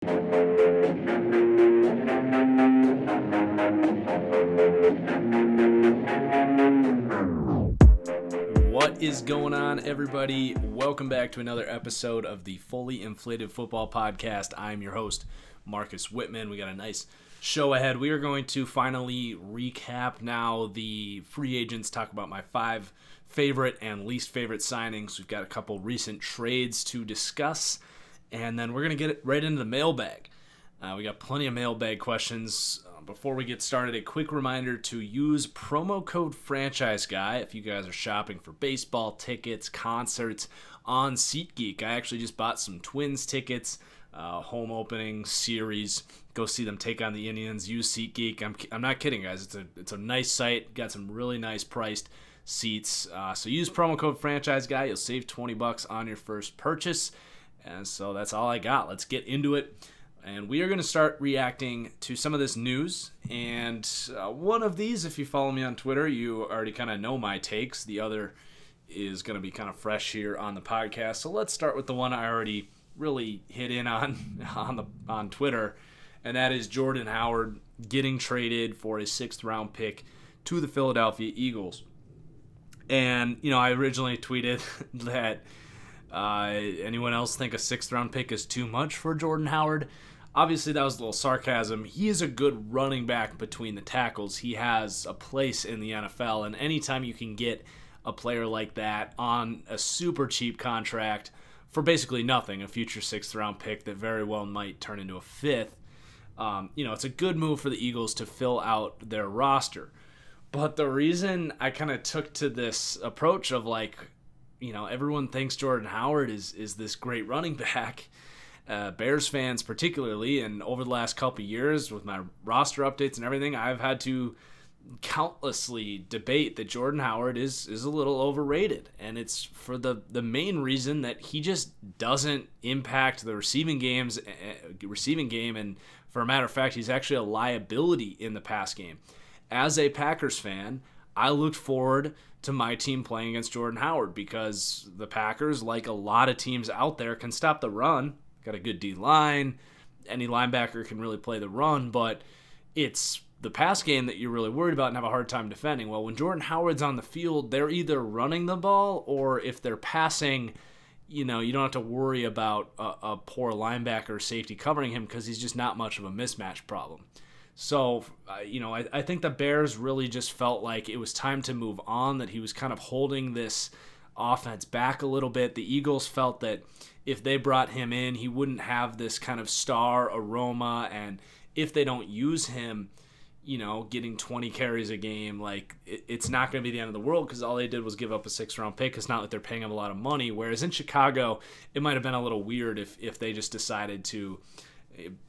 What is going on, everybody? Welcome back to another episode of the Fully Inflated Football Podcast. I'm your host, Marcus Whitman. We got a nice show ahead. We are going to finally recap now the free agents, talk about my 5 favorite and least favorite signings. We've got a couple recent trades to discuss, and then we're going to get right into the mailbag. We got plenty of mailbag questions. Before we get started, a quick reminder to use promo code ThatFranchiseGuy if you guys are shopping for baseball tickets, concerts on SeatGeek. I actually just bought some Twins tickets, home opening series. Go see them take on the Indians. Use SeatGeek. I'm not kidding, guys. It's a nice site. Got some really nice priced seats. So use promo code ThatFranchiseGuy. You'll save $20 on your first purchase. And so that's all I got. Let's get into it. And we are going to start reacting to some of this news. And one of these, if you follow me on Twitter, you already kind of know my takes. The other is going to be kind of fresh here on the podcast. So let's start with the one I already really hit in on Twitter. And that is Jordan Howard getting traded for a 6th-round pick to the Philadelphia Eagles. And, I originally tweeted that anyone else think a 6th-round pick is too much for Jordan Howard? Obviously, that was a little sarcasm. He is a good running back between the tackles. He has a place in the NFL, and anytime you can get a player like that on a super cheap contract for basically nothing, a future 6th-round pick that very well might turn into a 5th, it's a good move for the Eagles to fill out their roster. But the reason I kind of took to this approach of everyone thinks Jordan Howard is this great running back, Bears fans particularly, and over the last couple of years with my roster updates and everything, I've had to countlessly debate that Jordan Howard is a little overrated. And it's for the main reason that he just doesn't impact the receiving game, and for a matter of fact, he's actually a liability in the pass game. As a Packers fan, I looked forward to my team playing against Jordan Howard because the Packers, like a lot of teams out there, can stop the run. Got a good D-line. Any linebacker can really play the run, but it's the pass game that you're really worried about and have a hard time defending. Well, when Jordan Howard's on the field, they're either running the ball, or if they're passing, you don't have to worry about a poor linebacker or safety covering him because he's just not much of a mismatch problem. So, I think the Bears really just felt like it was time to move on, that he was kind of holding this offense back a little bit. The Eagles felt that if they brought him in, he wouldn't have this kind of star aroma, and if they don't use him, getting 20 carries a game, it's not going to be the end of the world because all they did was give up a 6th-round pick. It's not that they're paying him a lot of money, whereas in Chicago, it might have been a little weird if they just decided to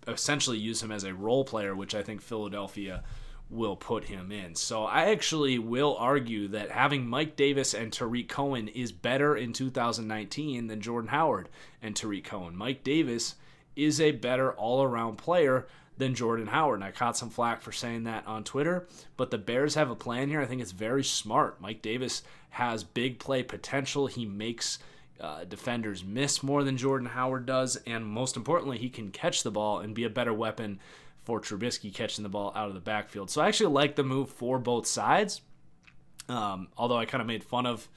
essentially use him as a role player, which I think Philadelphia will put him in. So I actually will argue that having Mike Davis and Tariq Cohen is better in 2019 than Jordan Howard and Tariq Cohen. Mike Davis is a better all-around player than Jordan Howard, and I caught some flack for saying that on Twitter, but the Bears have a plan here. I think it's very smart. Mike Davis has big play potential. He makes defenders miss more than Jordan Howard does, and most importantly, he can catch the ball and be a better weapon for Trubisky catching the ball out of the backfield. So I actually like the move for both sides, although I kind of made fun of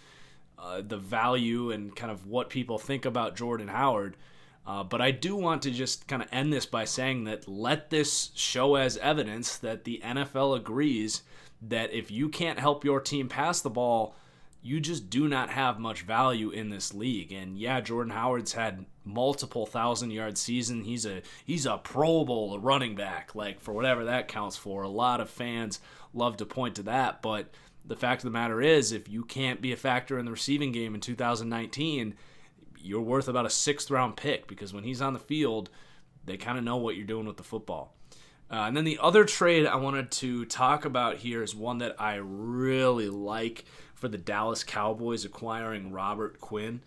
the value and kind of what people think about Jordan Howard. But I do want to just kind of end this by saying that let this show as evidence that the NFL agrees that if you can't help your team pass the ball, you just do not have much value in this league. And yeah, Jordan Howard's had multiple 1,000-yard season. He's a Pro Bowl running back, for whatever that counts for. A lot of fans love to point to that, but the fact of the matter is, if you can't be a factor in the receiving game in 2019, you're worth about a 6th-round pick, because when he's on the field, they kind of know what you're doing with the football. And then the other trade I wanted to talk about here is one that I really like for the Dallas Cowboys acquiring Robert Quinn.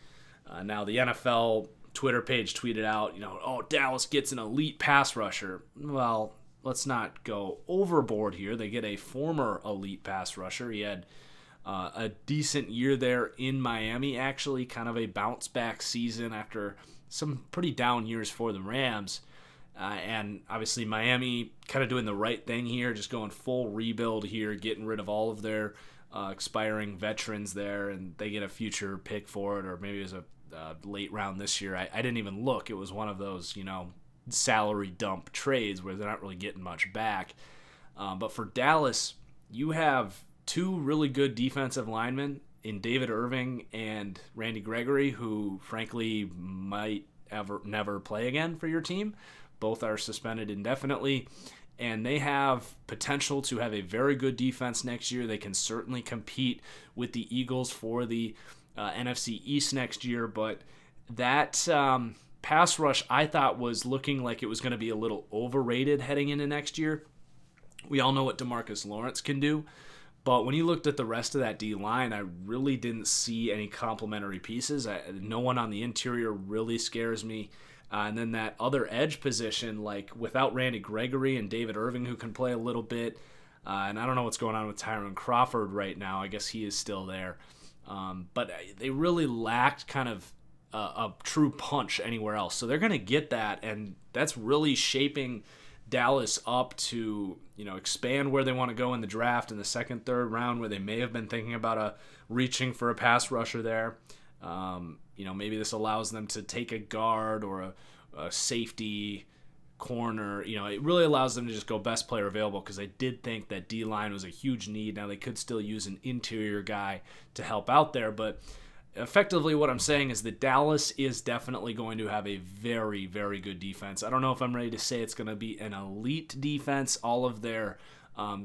Now, the NFL Twitter page tweeted out, Dallas gets an elite pass rusher. Well, let's not go overboard here. They get a former elite pass rusher. He had a decent year there in Miami, actually, kind of a bounce-back season after some pretty down years for the Rams. And obviously Miami kind of doing the right thing here, just going full rebuild here, getting rid of all of their expiring veterans there, and they get a future pick for it, or maybe it was a late round this year. I didn't even look. It was one of those, salary dump trades where they're not really getting much back. But for Dallas, you have two really good defensive linemen in David Irving and Randy Gregory, who frankly might never play again for your team. Both are suspended indefinitely, and they have potential to have a very good defense next year. They can certainly compete with the Eagles for the NFC East next year, but that pass rush I thought was looking like it was going to be a little overrated heading into next year. We all know what DeMarcus Lawrence can do, but when you looked at the rest of that D-line, I really didn't see any complementary pieces. No one on the interior really scares me. And then that other edge position, like without Randy Gregory and David Irving, who can play a little bit, and I don't know what's going on with Tyron Crawford right now. I guess he is still there. But they really lacked kind of a true punch anywhere else. So they're going to get that, and that's really shaping Dallas up to, expand where they want to go in the draft in the second, third round, where they may have been thinking about reaching for a pass rusher there. Maybe this allows them to take a guard or a safety corner. It really allows them to just go best player available, because I did think that D-line was a huge need. Now, they could still use an interior guy to help out there, but effectively what I'm saying is that Dallas is definitely going to have a very, very good defense. I don't know if I'm ready to say it's going to be an elite defense. All of their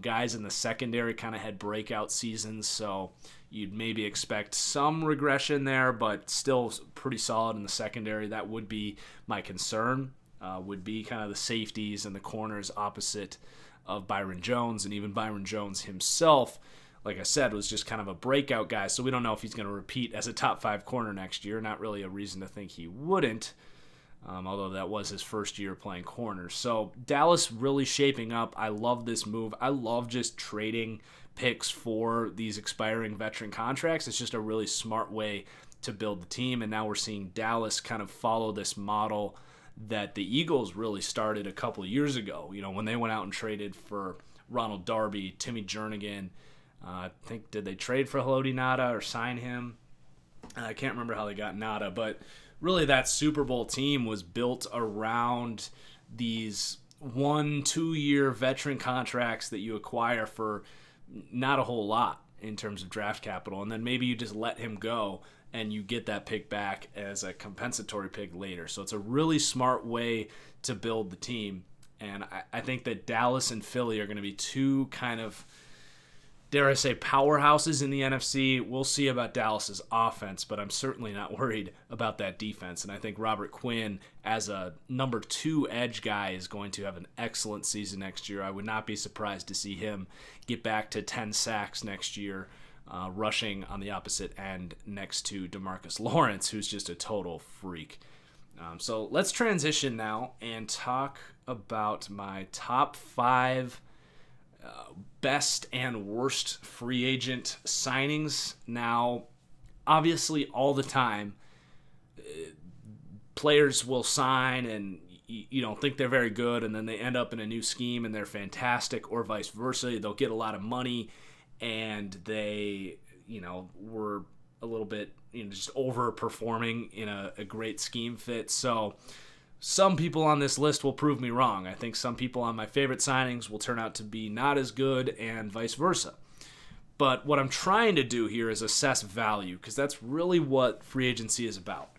guys in the secondary kind of had breakout seasons, so you'd maybe expect some regression there, but still pretty solid in the secondary. That would be my concern, would be kind of the safeties and the corners opposite of Byron Jones, and even Byron Jones himself, like I said, was just kind of a breakout guy, so we don't know if he's going to repeat as a top 5 corner next year. Not really a reason to think he wouldn't, although that was his first year playing corner. So Dallas really shaping up. I love this move. I love just trading picks for these expiring veteran contracts. It's just a really smart way to build the team, and now we're seeing Dallas kind of follow this model that the Eagles really started a couple of years ago, when they went out and traded for Ronald Darby, Timmy Jernigan. I think, did they trade for Haloti Ngata or sign him? I can't remember how they got Ngata, but really that Super Bowl team was built around these 1-2 year veteran contracts that you acquire for not a whole lot in terms of draft capital, and then maybe you just let him go and you get that pick back as a compensatory pick later. So it's a really smart way to build the team, and I think that Dallas and Philly are going to be two kind of, dare I say, powerhouses in the NFC. We'll see about Dallas's offense, but I'm certainly not worried about that defense. And I think Robert Quinn, as a number 2 edge guy, is going to have an excellent season next year. I would not be surprised to see him get back to 10 sacks next year, rushing on the opposite end next to DeMarcus Lawrence, who's just a total freak. So let's transition now and talk about my top 5 best and worst free agent signings. Now, obviously, all the time, players will sign and you don't think they're very good, and then they end up in a new scheme and they're fantastic, or vice versa. They'll get a lot of money and they, were a little bit, just overperforming in a great scheme fit. So some people on this list will prove me wrong. I think some people on my favorite signings will turn out to be not as good, and vice versa. But what I'm trying to do here is assess value, because that's really what free agency is about,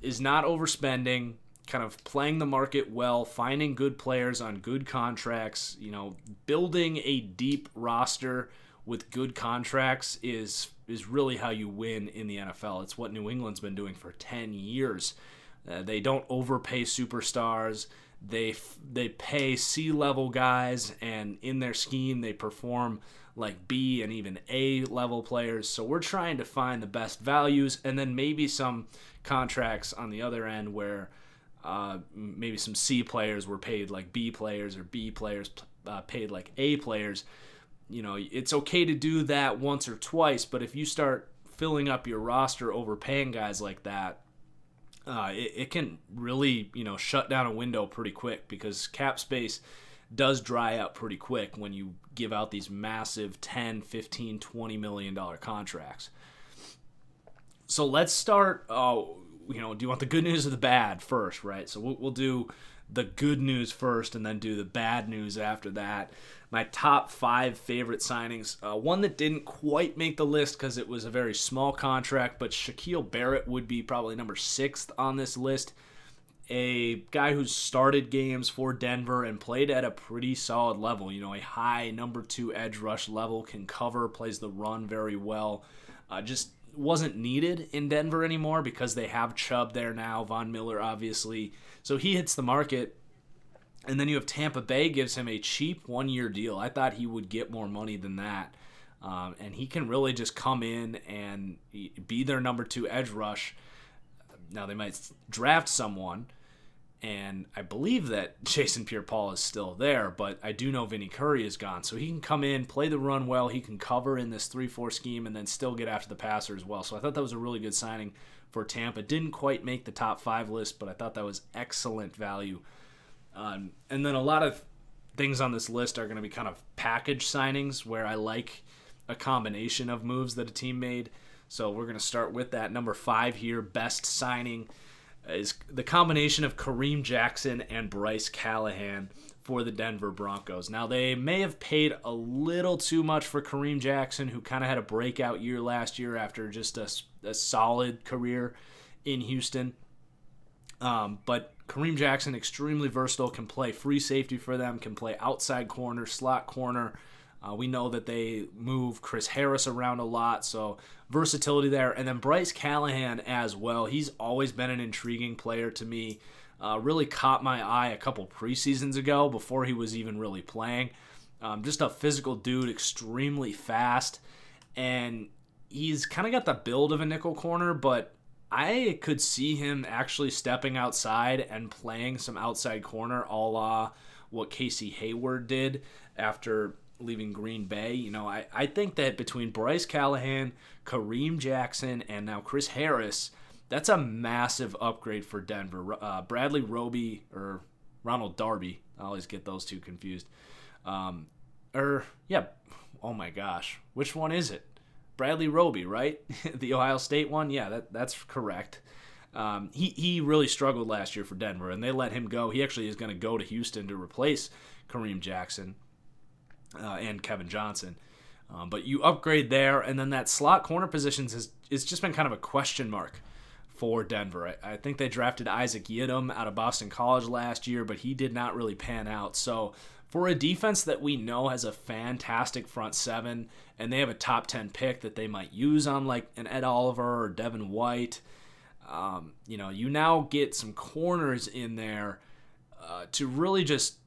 is not overspending, kind of playing the market well, finding good players on good contracts. Building a deep roster with good contracts is really how you win in the NFL. It's what New England's been doing for 10 years. They don't overpay superstars. They pay C-level guys, and in their scheme they perform like B and even A-level players. So we're trying to find the best values, and then maybe some contracts on the other end where maybe some C players were paid like B players, or B players paid like A players. It's okay to do that once or twice, but if you start filling up your roster overpaying guys like that, it can really, shut down a window pretty quick because cap space does dry up pretty quick when you give out these massive 10, 15, $20 million contracts. So let's start, do you want the good news or the bad first, right? So we'll do the good news first and then do the bad news after that. My top 5 favorite signings. One that didn't quite make the list because it was a very small contract, but Shaquille Barrett would be probably number 6th on this list. A guy who started games for Denver and played at a pretty solid level. A high number 2 edge rush level, can cover, plays the run very well. Just wasn't needed in Denver anymore because they have Chubb there now, Von Miller obviously. So he hits the market. And then you have Tampa Bay gives him a cheap 1-year deal. I thought he would get more money than that. And he can really just come in and be their number 2 edge rush. Now they might draft someone, and I believe that Jason Pierre-Paul is still there, but I do know Vinny Curry is gone. So he can come in, play the run well, he can cover in this 3-4 scheme, and then still get after the passer as well. So I thought that was a really good signing for Tampa. Didn't quite make the top 5 list, but I thought that was excellent value. And then a lot of things on this list are going to be kind of package signings where I like a combination of moves that a team made. So we're going to start with that. Number 5 here, best signing, is the combination of Kareem Jackson and Bryce Callahan for the Denver Broncos. Now, they may have paid a little too much for Kareem Jackson, who kind of had a breakout year last year after just a solid career in Houston. But Kareem Jackson, extremely versatile, can play free safety for them, can play outside corner, slot corner. We know that they move Chris Harris around a lot, so versatility there. And then Bryce Callahan as well. He's always been an intriguing player to me. Really caught my eye a couple preseasons ago before he was even really playing. Just a physical dude, extremely fast. And he's kind of got the build of a nickel corner, but I could see him actually stepping outside and playing some outside corner a la what Casey Hayward did after leaving Green Bay. I think that between Bryce Callahan, Kareem Jackson, and now Chris Harris, that's a massive upgrade for Denver. Bradley Roby or Ronald Darby, I always get those two confused. Oh my gosh, which one is it? Bradley Roby, right? The Ohio State one? Yeah, that's correct. He really struggled last year for Denver, and they let him go. He actually is going to go to Houston to replace Kareem Jackson and Kevin Johnson. But you upgrade there, and then that slot corner positions it's just been kind of a question mark for Denver. I think they drafted Isaac Yiadom out of Boston College last year, but he did not really pan out. So for a defense that we know has a fantastic front 7, and they have a top 10 pick that they might use on like an Ed Oliver or Devin White, you now get some corners in there to really just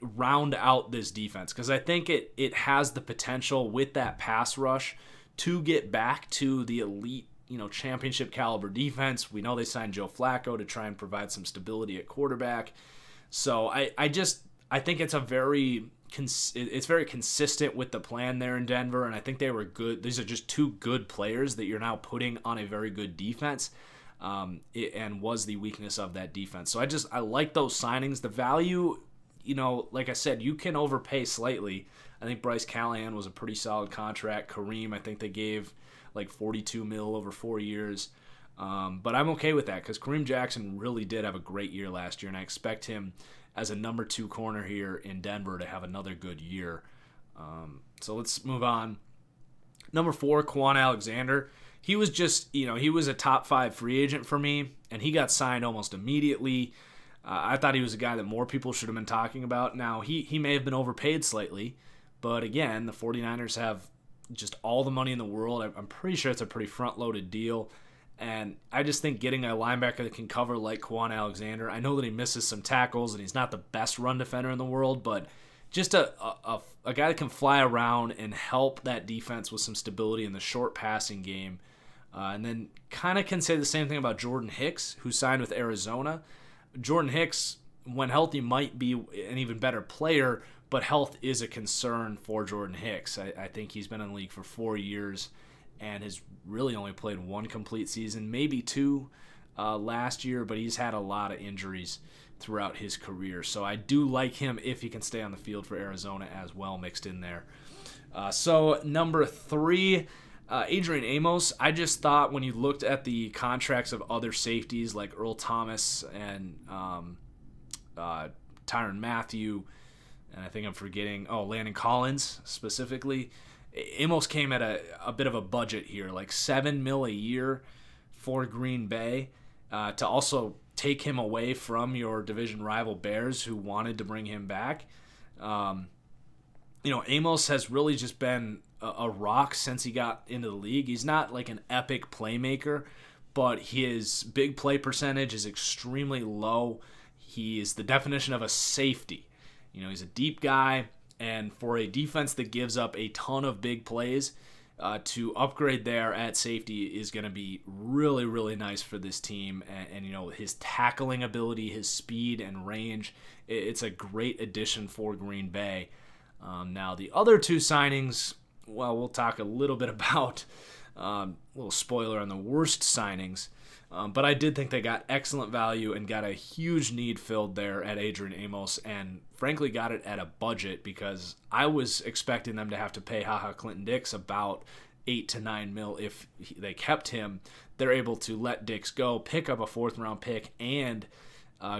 round out this defense, because I think it has the potential with that pass rush to get back to the elite, championship caliber defense. We know they signed Joe Flacco to try and provide some stability at quarterback. So I think it's very consistent with the plan there in Denver, and I think they were good. These are just 2 good players that you're now putting on a very good defense, and was the weakness of that defense. So I like those signings. The value, like I said, you can overpay slightly. I think Bryce Callahan was a pretty solid contract. Kareem, I think they gave like $42 million over 4 years. But I'm okay with that because Kareem Jackson really did have a great year last year, and I expect him as a number 2 corner here in Denver to have another good year. So let's move on. Number 4, Quan Alexander. He was just, he was a top 5 free agent for me, and he got signed almost immediately. I thought he was a guy that more people should have been talking about. Now, he may have been overpaid slightly, but again, the 49ers have just all the money in the world. I'm pretty sure it's a pretty front-loaded deal. And I just think getting a linebacker that can cover like Quan Alexander, I know that he misses some tackles and he's not the best run defender in the world, but just a guy that can fly around and help that defense with some stability in the short passing game. And then kind of can say the same thing about Jordan Hicks, who signed with Arizona. Jordan Hicks, when healthy, might be an even better player, but health is a concern for Jordan Hicks. I think he's been in the league for 4 years and has really only played 1 complete season, maybe 2. last year, but he's had a lot of injuries throughout his career. So I do like him if he can stay on the field for Arizona as well, mixed in there. So number 3, Adrian Amos. I just thought when you looked at the contracts of other safeties like Earl Thomas and Tyrann Mathieu, and I think I'm forgetting, Landon Collins specifically, Amos came at a bit of a budget here, like $7 million a year for Green Bay, to also take him away from your division rival Bears, who wanted to bring him back. Amos has really just been a rock since he got into the league. He's not like an epic playmaker, but his big play percentage is extremely low. He is the definition of a safety. He's a deep guy, and for a defense that gives up a ton of big plays, to upgrade there at safety is going to be really, really nice for this team. And his tackling ability, his speed and range, it's a great addition for Green Bay. Now, the other 2 signings, well, we'll talk a little bit about, a little spoiler on the worst signings. But I did think they got excellent value and got a huge need filled there at Adrian Amos, and frankly got it at a budget, because I was expecting them to have to pay Clinton Dix about $8 to $9 million if they kept him. They're able to let Dix go, pick up a 4th-round pick, and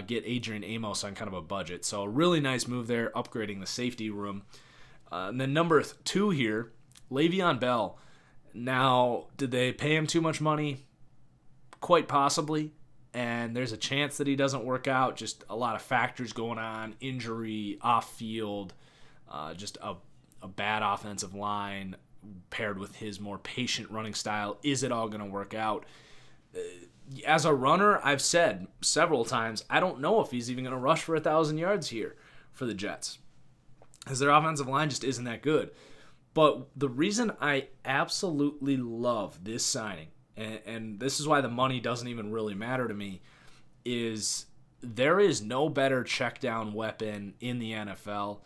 get Adrian Amos on kind of a budget. So a really nice move there, upgrading the safety room. And then number 2 here, Le'Veon Bell. Now, did they pay him too much money? Quite possibly, and there's a chance that he doesn't work out. Just a lot of factors going on, injury, off-field, just a bad offensive line paired with his more patient running style. Is it all going to work out? As a runner, I've said several times, I don't know if he's even going to rush for 1,000 yards here for the Jets, because their offensive line just isn't that good. But the reason I absolutely love this signing, and this is why the money doesn't even really matter to me, is there is no better check down weapon in the NFL.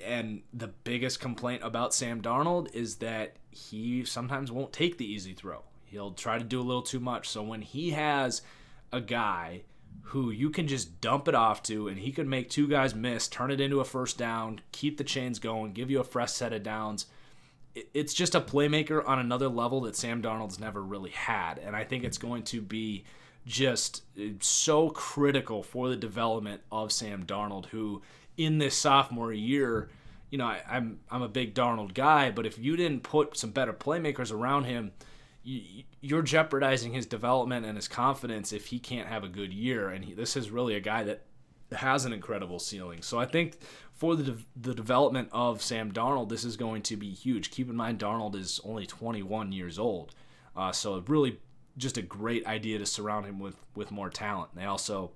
And the biggest complaint about Sam Darnold is that he sometimes won't take the easy throw. He'll try to do a little too much. So when he has a guy who you can just dump it off to, and he could make 2 guys miss, turn it into a first down, keep the chains going, give you a fresh set of downs, it's just a playmaker on another level that Sam Darnold's never really had. And I think it's going to be just so critical for the development of Sam Darnold, who in this sophomore year, I'm a big Darnold guy, but if you didn't put some better playmakers around him, you're jeopardizing his development and his confidence if he can't have a good year. And this is really a guy that has an incredible ceiling. So I think for the development of Sam Darnold, this is going to be huge. Keep in mind, Darnold is only 21 years old. So really just a great idea to surround him with more talent. They also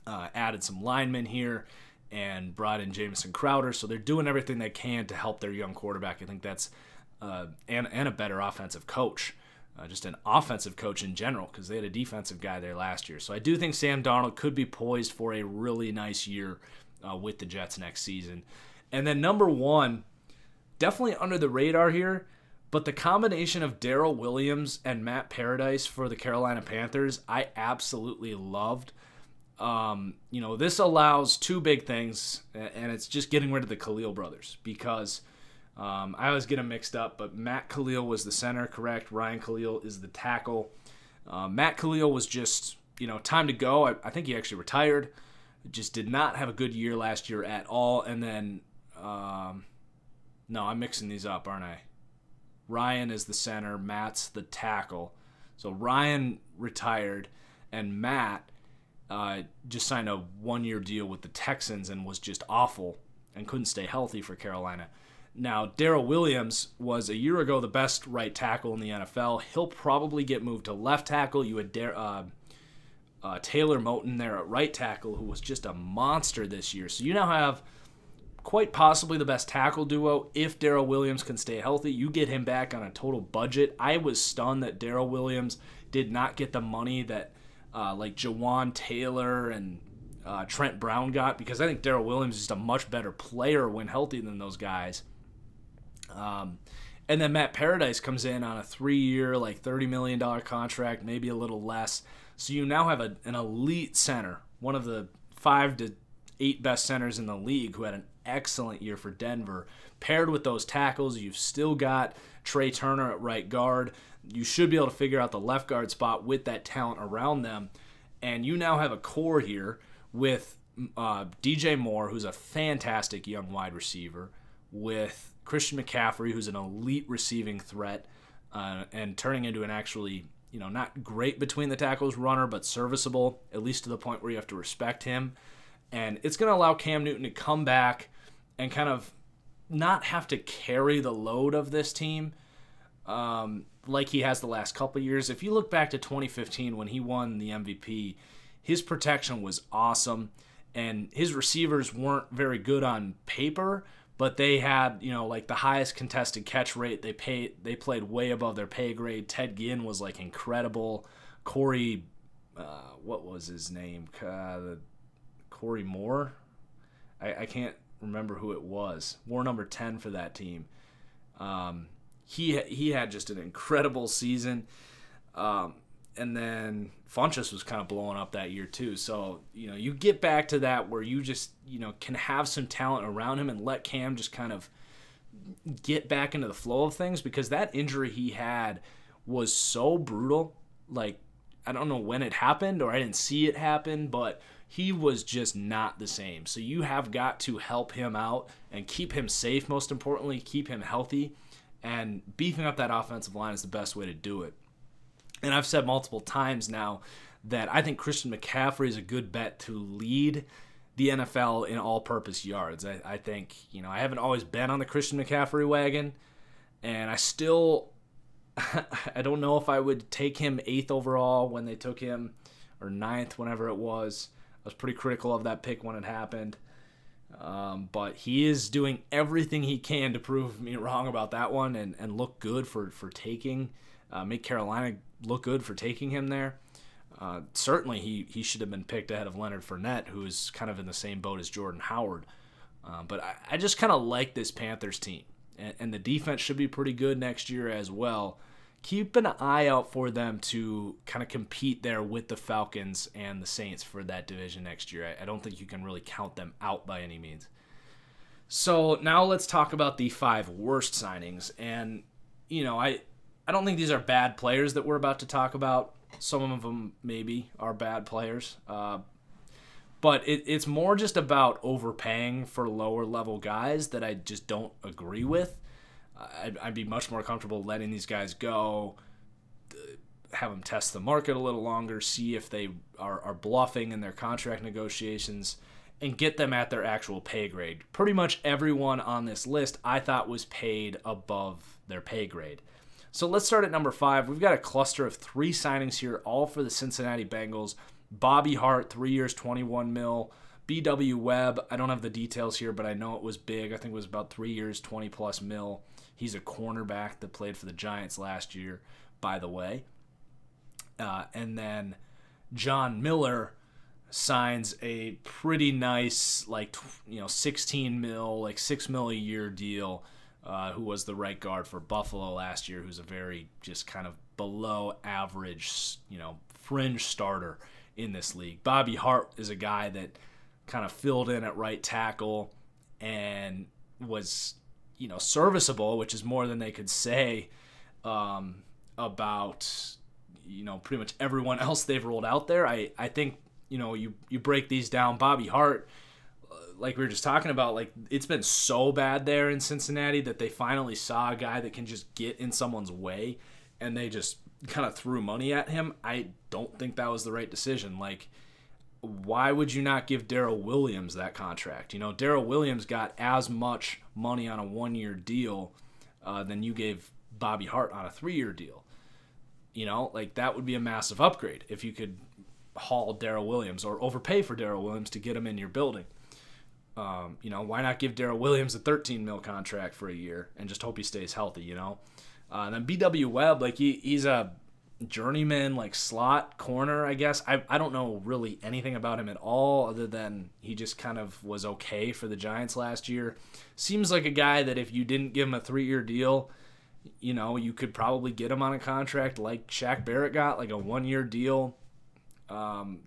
added some linemen here and brought in Jamison Crowder. So they're doing everything they can to help their young quarterback. I think that's and a better offensive coach. Just an offensive coach in general, because they had a defensive guy there last year. So I do think Sam Darnold could be poised for a really nice year with the Jets next season. And then number 1, definitely under the radar here, but the combination of Darrell Williams and Matt Paradise for the Carolina Panthers, I absolutely loved. This allows 2 big things, and it's just getting rid of the Khalil brothers, because I always get them mixed up, but Matt Khalil was the center, correct? Ryan Khalil is the tackle. Matt Khalil was just, time to go. I think he actually retired. Just did not have a good year last year at all. And then, no, I'm mixing these up, aren't I? Ryan is the center, Matt's the tackle. So Ryan retired, and Matt just signed a 1-year deal with the Texans and was just awful and couldn't stay healthy for Carolina. Now, Darrell Williams was a year ago the best right tackle in the NFL. He'll probably get moved to left tackle. You had Taylor Moton there at right tackle, who was just a monster this year. So you now have quite possibly the best tackle duo if Darrell Williams can stay healthy. You get him back on a total budget. I was stunned that Darrell Williams did not get the money that like Jawan Taylor and Trent Brown got, because I think Darrell Williams is just a much better player when healthy than those guys. And then Matt Paradise comes in on a 3-year, like $30 million contract, maybe a little less. So you now have an elite center, one of the 5 to 8 best centers in the league, who had an excellent year for Denver. Paired with those tackles, you've still got Trey Turner at right guard. You should be able to figure out the left guard spot with that talent around them. And you now have a core here with DJ Moore, who's a fantastic young wide receiver, with Christian McCaffrey, who's an elite receiving threat, and turning into an actually, not great between the tackles runner, but serviceable, at least to the point where you have to respect him. And it's going to allow Cam Newton to come back and kind of not have to carry the load of this team like he has the last couple of years. If you look back to 2015 when he won the MVP, his protection was awesome, and his receivers weren't very good on paper, but they had, the highest contested catch rate. They played way above their pay grade. Ted Ginn was incredible. Corey, what was his name? Corey Moore? I can't remember who it was. Wore number 10 for that team. He had just an incredible season. And then Funchess was kind of blowing up that year too. So, you get back to that where you just, can have some talent around him and let Cam just kind of get back into the flow of things, because that injury he had was so brutal. I don't know when it happened, or I didn't see it happen, but he was just not the same. So you have got to help him out and keep him safe, most importantly, keep him healthy, and beefing up that offensive line is the best way to do it. And I've said multiple times now that I think Christian McCaffrey is a good bet to lead the NFL in all-purpose yards. I think, I haven't always been on the Christian McCaffrey wagon, and I still, I don't know if I would take him 8th overall when they took him, or 9th, whenever it was. I was pretty critical of that pick when it happened. But he is doing everything he can to prove me wrong about that one and look good for taking, make Carolina look good for taking him there. Certainly he should have been picked ahead of Leonard Fournette, who is kind of in the same boat as Jordan Howard. But I just kind of like this Panthers team. And the defense should be pretty good next year as well. Keep an eye out for them to kind of compete there with the Falcons and the Saints for that division next year. I don't think you can really count them out by any means. So now let's talk about the 5 worst signings. And, I don't think these are bad players that we're about to talk about. Some of them maybe are bad players. But it's more just about overpaying for lower-level guys that I just don't agree with. I'd be much more comfortable letting these guys go, have them test the market a little longer, see if they are bluffing in their contract negotiations, and get them at their actual pay grade. Pretty much everyone on this list I thought was paid above their pay grade. So let's start at number 5. We've got a cluster of 3 signings here, all for the Cincinnati Bengals. Bobby Hart, 3 years, $21 million. B.W. Webb, I don't have the details here, but I know it was big. I think it was about 3 years, $20+ million. He's a cornerback that played for the Giants last year, by the way. And then John Miller signs a pretty nice, 16 million, $6 million a year deal, who was the right guard for Buffalo last year, who's a very just kind of below average, fringe starter in this league. Bobby Hart is a guy that kind of filled in at right tackle and was, serviceable, which is more than they could say about, pretty much everyone else they've rolled out there. I think, you break these down. Bobby Hart, like we were just talking about, it's been so bad there in Cincinnati that they finally saw a guy that can just get in someone's way, and they just kind of threw money at him. I don't think that was the right decision. Why would you not give Darrell Williams that contract? Darrell Williams got as much money on a 1-year deal than you gave Bobby Hart on a 3-year deal. That would be a massive upgrade if you could haul Darrell Williams or overpay for Darrell Williams to get him in your building. Why not give Darrell Williams a $13 million contract for a year and just hope he stays healthy, And then B.W. Webb, he's a journeyman, slot corner, I guess. I don't know really anything about him at all other than he just kind of was okay for the Giants last year. Seems like a guy that if you didn't give him a 3-year deal, you could probably get him on a contract like Shaq Barrett got, a 1-year deal,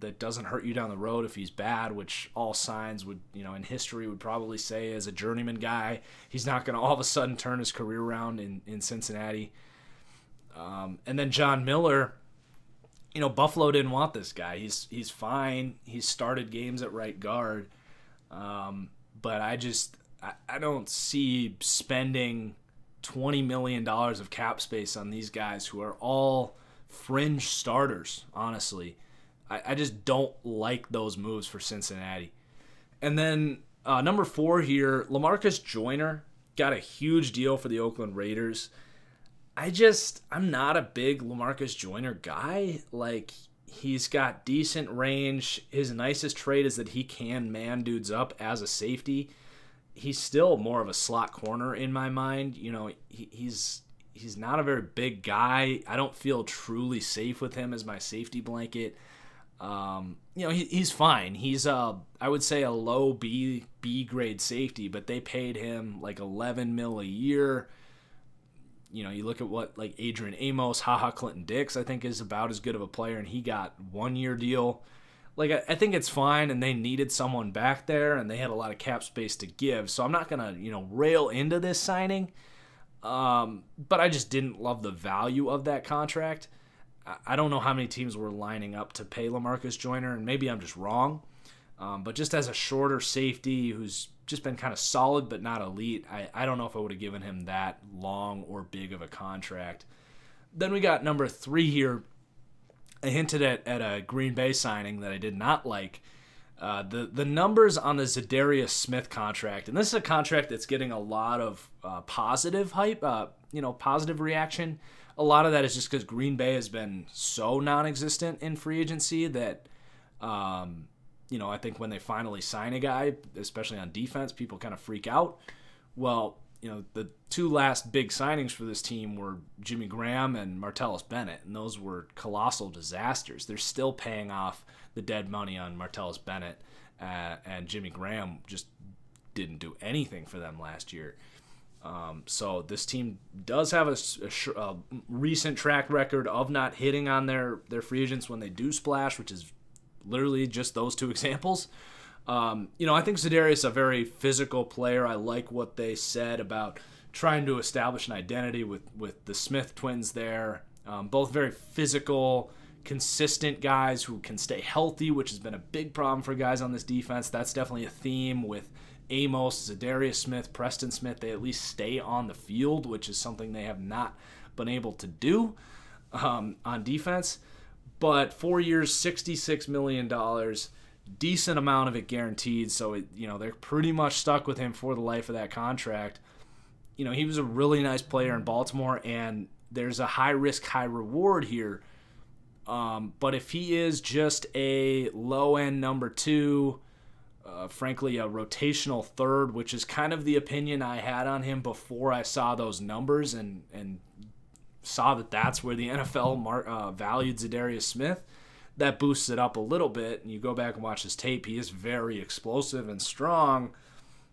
that doesn't hurt you down the road if he's bad, which all signs would, in history would probably say as a journeyman guy, he's not going to all of a sudden turn his career around in Cincinnati. And then John Miller, Buffalo didn't want this guy. He's fine. He's started games at right guard. But I don't see spending $20 million of cap space on these guys who are all fringe starters, honestly. I just don't like those moves for Cincinnati. And then number 4 here, LaMarcus Joyner got a huge deal for the Oakland Raiders. I'm not a big LaMarcus Joyner guy. Like, he's got decent range. His nicest trait is that he can man dudes up as a safety. He's still more of a slot corner in my mind. He's not a very big guy. I don't feel truly safe with him as my safety blanket. He's fine. He's I would say a low B grade safety, but they paid him like $11 million a year. You look at what like Adrian Amos, Clinton Dix, I think is about as good of a player, and he got 1-year deal. Like, I think it's fine, and they needed someone back there, and they had a lot of cap space to give. So I'm not gonna rail into this signing, but I just didn't love the value of that contract. I don't know how many teams were lining up to pay LaMarcus Joyner, and maybe I'm just wrong. But just as a shorter safety who's just been kind of solid but not elite, I don't know if I would have given him that long or big of a contract. Then we got number 3 here. I hinted at a Green Bay signing that I did not like. The numbers on the Zadarius Smith contract, and this is a contract that's getting a lot of positive hype, positive reaction. A lot of that is just because Green Bay has been so non-existent in free agency that, I think when they finally sign a guy, especially on defense, people kind of freak out. Well, the 2 last big signings for this team were Jimmy Graham and Martellus Bennett, and those were colossal disasters. They're still paying off the dead money on Martellus Bennett, and Jimmy Graham just didn't do anything for them last year. So this team does have a recent track record of not hitting on their free agents when they do splash, which is literally just those 2 examples. I think Zadarius is a very physical player. I like what they said about trying to establish an identity with the Smith twins there. Both very physical, consistent guys who can stay healthy, which has been a big problem for guys on this defense. That's definitely a theme with Amos, Zadarius Smith, Preston Smith. They at least stay on the field, which is something they have not been able to do on defense. But 4 years, $66 million, decent amount of it guaranteed. So, they're pretty much stuck with him for the life of that contract. He was a really nice player in Baltimore, and there's a high risk, high reward here. But if he is just a low-end number 2, frankly, a rotational third, which is kind of the opinion I had on him before I saw those numbers and saw that that's where the NFL valued Zadarius Smith, that boosts it up a little bit. And you go back and watch his tape, he is very explosive and strong,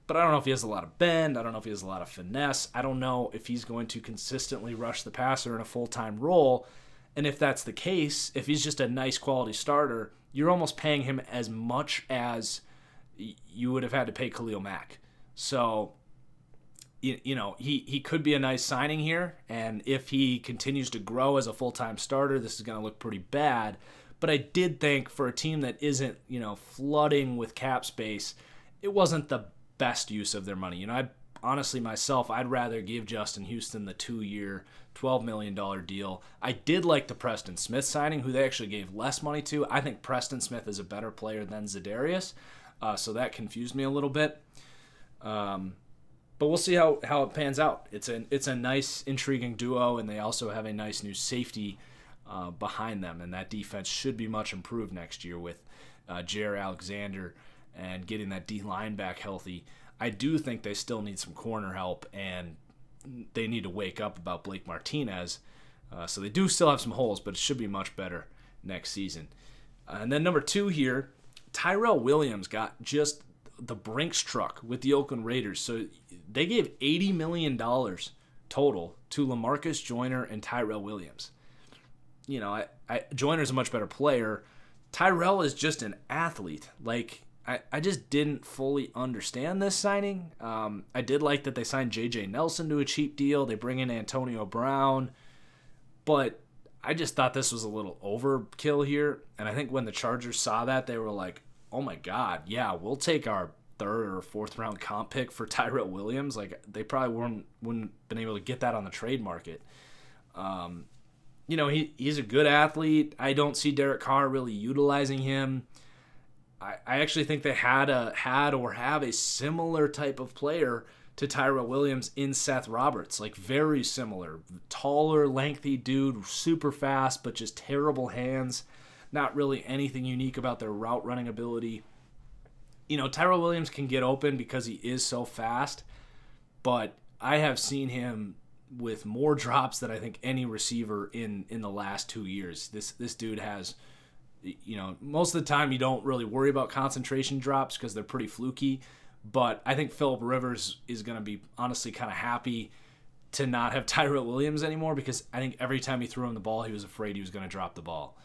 but I don't know if he has a lot of bend. I don't know if he has a lot of finesse. I don't know if he's going to consistently rush the passer in a full-time role. And if that's the case, if he's just a nice quality starter, you're almost paying him as much as you would have had to pay Khalil Mack. So, he could be a nice signing here, and if he continues to grow as a full-time starter, this is going to look pretty bad. But I did think for a team that isn't, flooding with cap space, it wasn't the best use of their money. I'd rather give Justin Houston the 2-year, $12 million deal. I did like the Preston Smith signing, who they actually gave less money to. I think Preston Smith is a better player than Zadarius, so that confused me a little bit. But we'll see how it pans out. It's a nice, intriguing duo, and they also have a nice new safety behind them, and that defense should be much improved next year with Jair Alexander and getting that D-line back healthy. I do think they still need some corner help, and they need to wake up about Blake Martinez. So they do still have some holes, but it should be much better next season. And then number 2 here, Tyrell Williams got just the Brinks truck with the Oakland Raiders. So they gave $80 million total to LaMarcus Joyner and Tyrell Williams. Joyner's a much better player. Tyrell is just an athlete. Like, I just didn't fully understand this signing. I did like that they signed J.J. Nelson to a cheap deal. They bring in Antonio Brown. But I just thought this was a little overkill here. And I think when the Chargers saw that, they were like, oh my God, yeah, we'll take our third or fourth round comp pick for Tyrell Williams. Like, they probably wouldn't have been able to get that on the trade market. He's a good athlete. I don't see Derek Carr really utilizing him. I actually think they have a similar type of player to Tyrell Williams in Seth Roberts, like very similar. Taller, lengthy dude, super fast, but just terrible hands. Not really anything unique about their route running ability. Tyrell Williams can get open because he is so fast, but I have seen him with more drops than I think any receiver in the last 2 years. This dude has, most of the time you don't really worry about concentration drops because they're pretty fluky, but I think Phillip Rivers is going to be honestly kind of happy to not have Tyrell Williams anymore, because I think every time he threw him the ball, he was afraid he was going to drop the ball.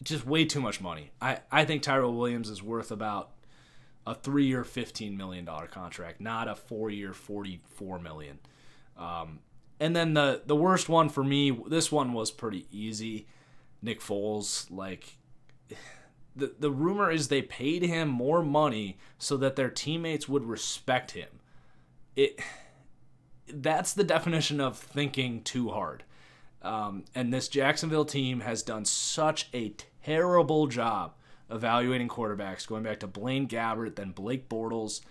Just way too much money. I think Tyrell Williams is worth about a 3-year, $15 million contract, not a 4-year, $44 million. And then the worst one for me, this one was pretty easy. Nick Foles, like, the rumor is they paid him more money so that their teammates would respect him. That's the definition of thinking too hard. And this Jacksonville team has done such a terrible job evaluating quarterbacks, going back to Blaine Gabbert, then Blake Bortles.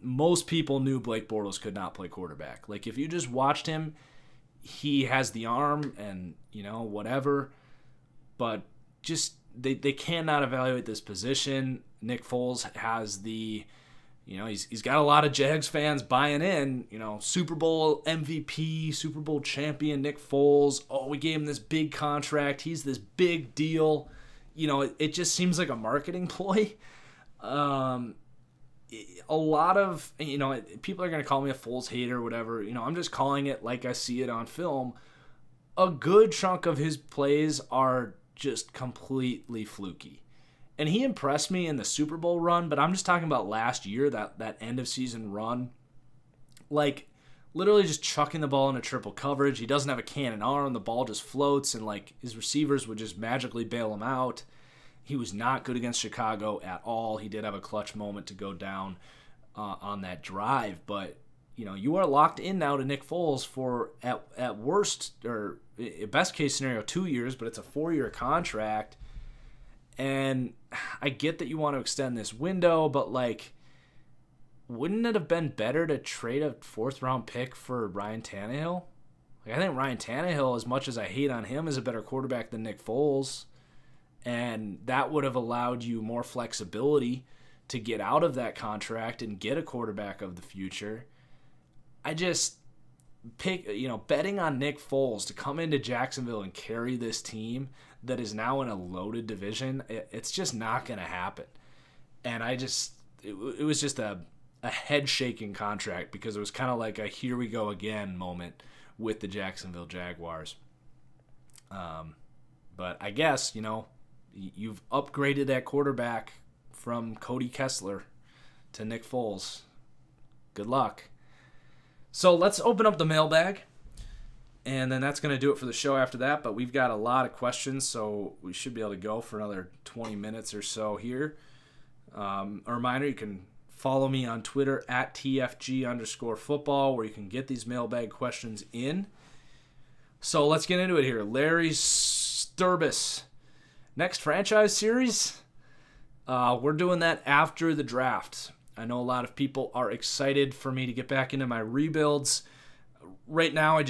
Most people knew Blake Bortles could not play quarterback. Like, if you just watched him, he has the arm and, whatever. But just, they cannot evaluate this position. Nick Foles has the, he's got a lot of Jags fans buying in, Super Bowl MVP, Super Bowl champion Nick Foles. Oh, we gave him this big contract. He's this big deal. It just seems like a marketing ploy. A lot of, people are going to call me a Foles hater or whatever. I'm just calling it like I see it on film. A good chunk of his plays are just completely fluky. And he impressed me in the Super Bowl run, but I'm just talking about last year, that end of season run. Like, literally just chucking the ball into triple coverage. He doesn't have a cannon arm. The ball just floats, and, like, his receivers would just magically bail him out. He was not good against Chicago at all. He did have a clutch moment to go down on that drive. But, you are locked in now to Nick Foles for, at worst, or best case scenario, 2 years, but it's a 4-year contract. And I get that you want to extend this window, but, like, wouldn't it have been better to trade a 4th-round pick for Ryan Tannehill? Like, I think Ryan Tannehill, as much as I hate on him, is a better quarterback than Nick Foles. And that would have allowed you more flexibility to get out of that contract and get a quarterback of the future. I just betting on Nick Foles to come into Jacksonville and carry this team that is now in a loaded division, it's just not going to happen. And it was just a head-shaking contract, because it was kind of like a here we go again moment with the Jacksonville Jaguars. But I guess, you've upgraded that quarterback from Cody Kessler to Nick Foles. Good luck. So let's open up the mailbag, and then that's going to do it for the show after that. But we've got a lot of questions, so we should be able to go for another 20 minutes or so here. A reminder, you can follow me on Twitter at TFG_football, where you can get these mailbag questions in. So let's get into it here. Larry Sturbis. Next franchise series? We're doing that after the draft. I know a lot of people are excited for me to get back into my rebuilds. Right now, a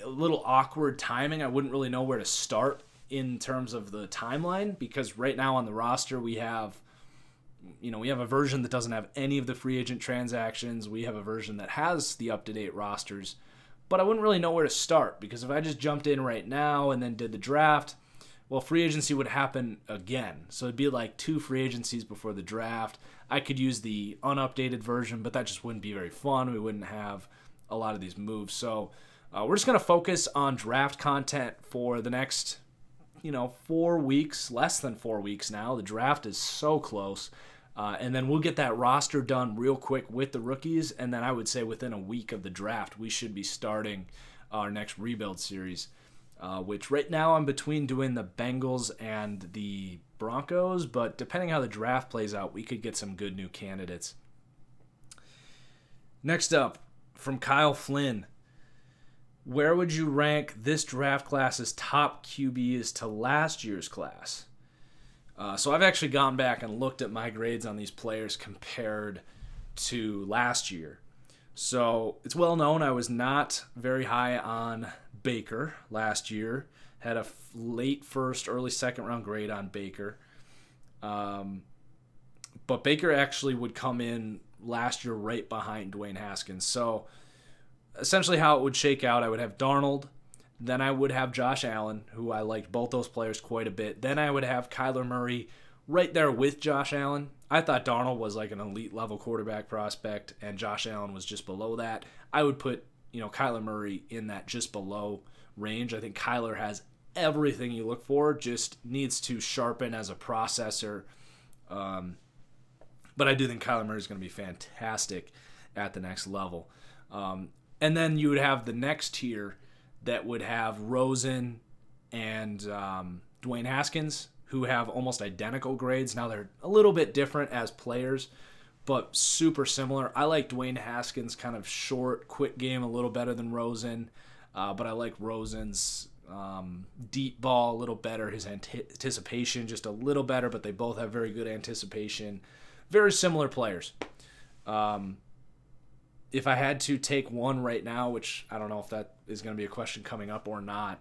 little awkward timing. I wouldn't really know where to start in terms of the timeline, because right now on the roster we have a version that doesn't have any of the free agent transactions. We have a version that has the up-to-date rosters, but I wouldn't really know where to start, because if I just jumped in right now and then did the draft, well, free agency would happen again. So it'd be like 2 free agencies before the draft. I could use the unupdated version, but that just wouldn't be very fun. We wouldn't have a lot of these moves. So we're just going to focus on draft content for the next 4 weeks, less than 4 weeks now. The draft is so close. And then we'll get that roster done real quick with the rookies. And then I would say within a week of the draft, we should be starting our next rebuild series, which right now I'm between doing the Bengals and the Broncos. But depending how the draft plays out, we could get some good new candidates. Next up, from Kyle Flynn. Where would you rank this draft class's top QBs to last year's class? So I've actually gone back and looked at my grades on these players compared to last year. So it's well known I was not very high on Baker last year. Had a late first, early second round grade on Baker. But Baker actually would come in last year right behind Dwayne Haskins. So essentially how it would shake out, I would have Darnold. Then I would have Josh Allen, who I liked both those players quite a bit. Then I would have Kyler Murray right there with Josh Allen. I thought Darnold was like an elite level quarterback prospect, and Josh Allen was just below that. I would put, Kyler Murray in that just below range. I think Kyler has everything you look for, just needs to sharpen as a processor. But I do think Kyler Murray is going to be fantastic at the next level. And then you would have the next tier that would have Rosen and Dwayne Haskins, who have almost identical grades. Now they're a little bit different as players, but super similar. I like Dwayne Haskins' kind of short, quick game a little better than Rosen, but I like Rosen's deep ball a little better, his anticipation just a little better, but they both have very good anticipation. Very similar players. If I had to take one right now, which I don't know if that is going to be a question coming up or not,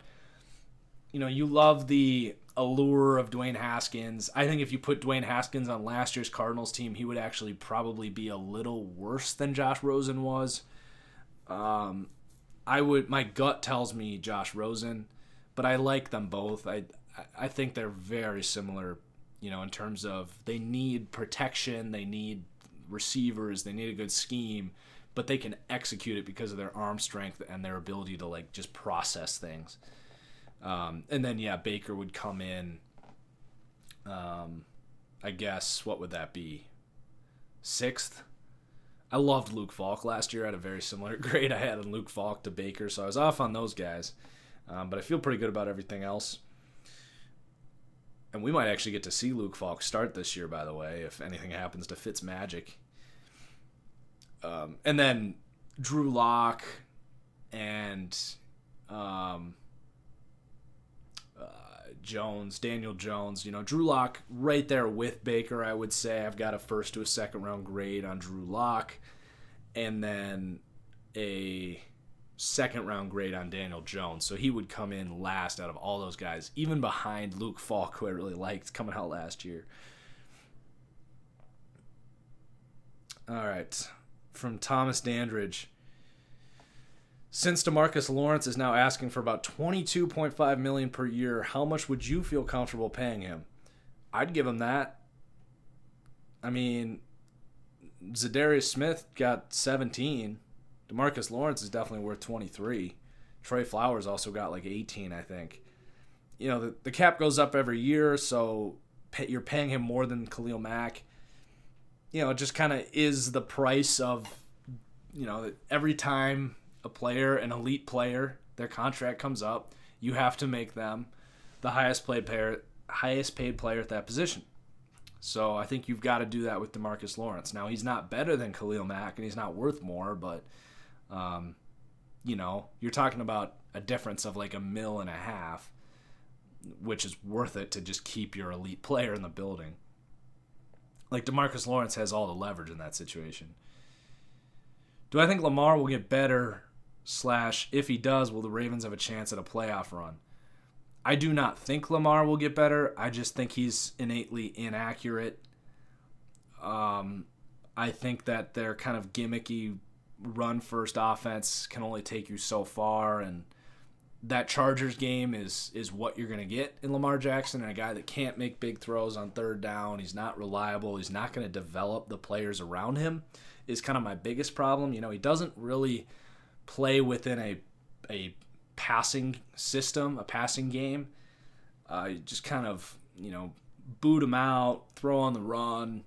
you love the allure of Dwayne Haskins. I think if you put Dwayne Haskins on last year's Cardinals team, he would actually probably be a little worse than Josh Rosen was. My gut tells me Josh Rosen, but I like them both. I think they're very similar, in terms of they need protection, they need receivers, they need a good scheme, but they can execute it because of their arm strength and their ability to just process things. And then Baker would come in. I guess what would that be? 6th. I loved Luke Falk last year. I had a very similar grade I had on Luke Falk to Baker, so I was off on those guys. But I feel pretty good about everything else. And we might actually get to see Luke Falk start this year, by the way, if anything happens to Fitzmagic. And then Drew Lock and Daniel Jones. Drew Lock right there with Baker, I would say. I've got a first to a second round grade on Drew Lock, and then a second round grade on Daniel Jones. So he would come in last out of all those guys, even behind Luke Falk, who I really liked coming out last year. All right. From Thomas Dandridge. Since DeMarcus Lawrence is now asking for about $22.5 million per year, how much would you feel comfortable paying him? I'd give him that. I mean, Zadarius Smith got 17. DeMarcus Lawrence is definitely worth 23. Trey Flowers also got 18, I think. The cap goes up every year, so you're paying him more than Khalil Mack. It just kind of is the price of, every time a player, an elite player, their contract comes up, you have to make them the highest paid player at that position. So I think you've got to do that with DeMarcus Lawrence. Now, he's not better than Khalil Mack, and he's not worth more, but, you're talking about a difference of $1.5 million, which is worth it to just keep your elite player in the building. DeMarcus Lawrence has all the leverage in that situation. Do I think Lamar will get better, / if he does, will the Ravens have a chance at a playoff run? I do not think Lamar will get better. I just think he's innately inaccurate. I think that their kind of gimmicky run-first offense can only take you so far, and that Chargers game is what you're going to get in Lamar Jackson, and a guy that can't make big throws on third down. He's not reliable. He's not going to develop the players around him is kind of my biggest problem. He doesn't really play within a passing system, a passing game. Just kind of, boot him out, throw on the run.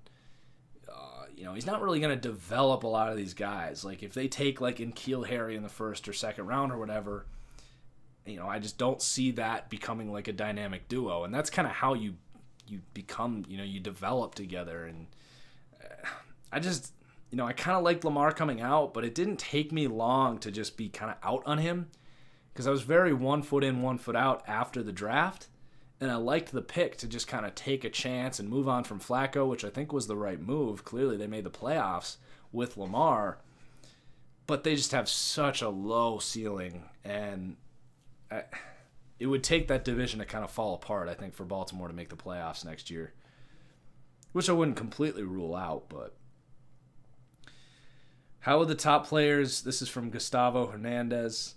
He's not really going to develop a lot of these guys. Like, if they take, like, N'Keal Harry in the first or second round or whatever, I just don't see that becoming, like, a dynamic duo. And that's kind of how you become, you develop together. And I just, I kind of liked Lamar coming out, but it didn't take me long to just be kind of out on him because I was very 1 foot in, 1 foot out after the draft. And I liked the pick to just kind of take a chance and move on from Flacco, which I think was the right move. Clearly, they made the playoffs with Lamar, but they just have such a low ceiling, and it would take that division to kind of fall apart, I think, for Baltimore to make the playoffs next year, which I wouldn't completely rule out. But how would the top players, this is from Gustavo Hernandez,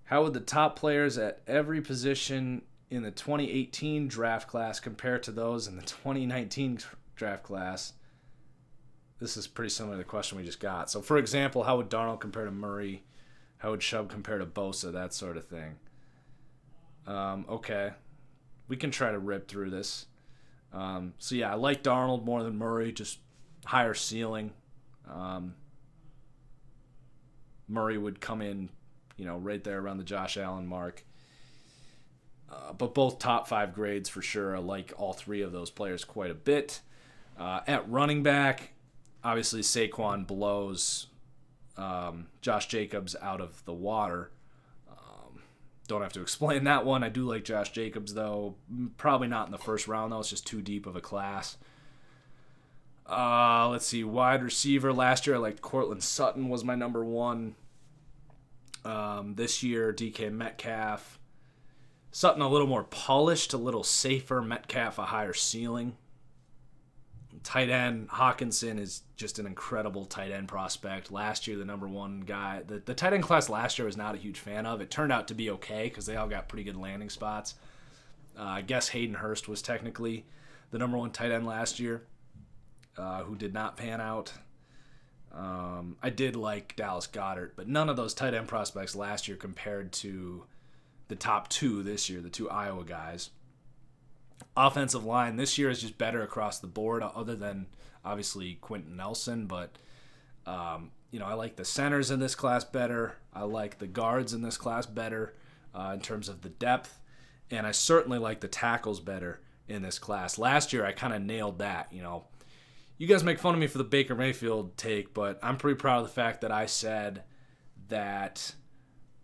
how would the top players at every position in the 2018 draft class compare to those in the 2019 draft class? This is pretty similar to the question we just got. So, for example, how would Darnold compare to Murray? How would Chubb compare to Bosa? That sort of thing. Okay. We can try to rip through this. So, yeah, I like Darnold more than Murray, just higher ceiling. Murray would come in, right there around the Josh Allen mark. But both top 5 grades for sure. I like all 3 of those players quite a bit. At running back, obviously Saquon blows Josh Jacobs out of the water. Don't have to explain that one. I do like Josh Jacobs, though. Probably not in the first round, though. It's just too deep of a class. Let's see. Wide receiver. Last year I liked Cortland Sutton was my number 1. This year, DK Metcalf. Sutton a little more polished, a little safer. Metcalf a higher ceiling. Tight end, Hawkinson is just an incredible tight end prospect. Last year, the number 1 guy. The tight end class last year I was not a huge fan of. It turned out to be okay because they all got pretty good landing spots. I guess Hayden Hurst was technically the number 1 tight end last year, who did not pan out. I did like Dallas Goedert, but none of those tight end prospects last year compared to the top 2 this year, the 2 Iowa guys. Offensive line this year is just better across the board, other than obviously Quentin Nelson. But I like the centers in this class better. I like the guards in this class better in terms of the depth, and I certainly like the tackles better in this class. Last year I kind of nailed that. You guys make fun of me for the Baker Mayfield take, but I'm pretty proud of the fact that I said that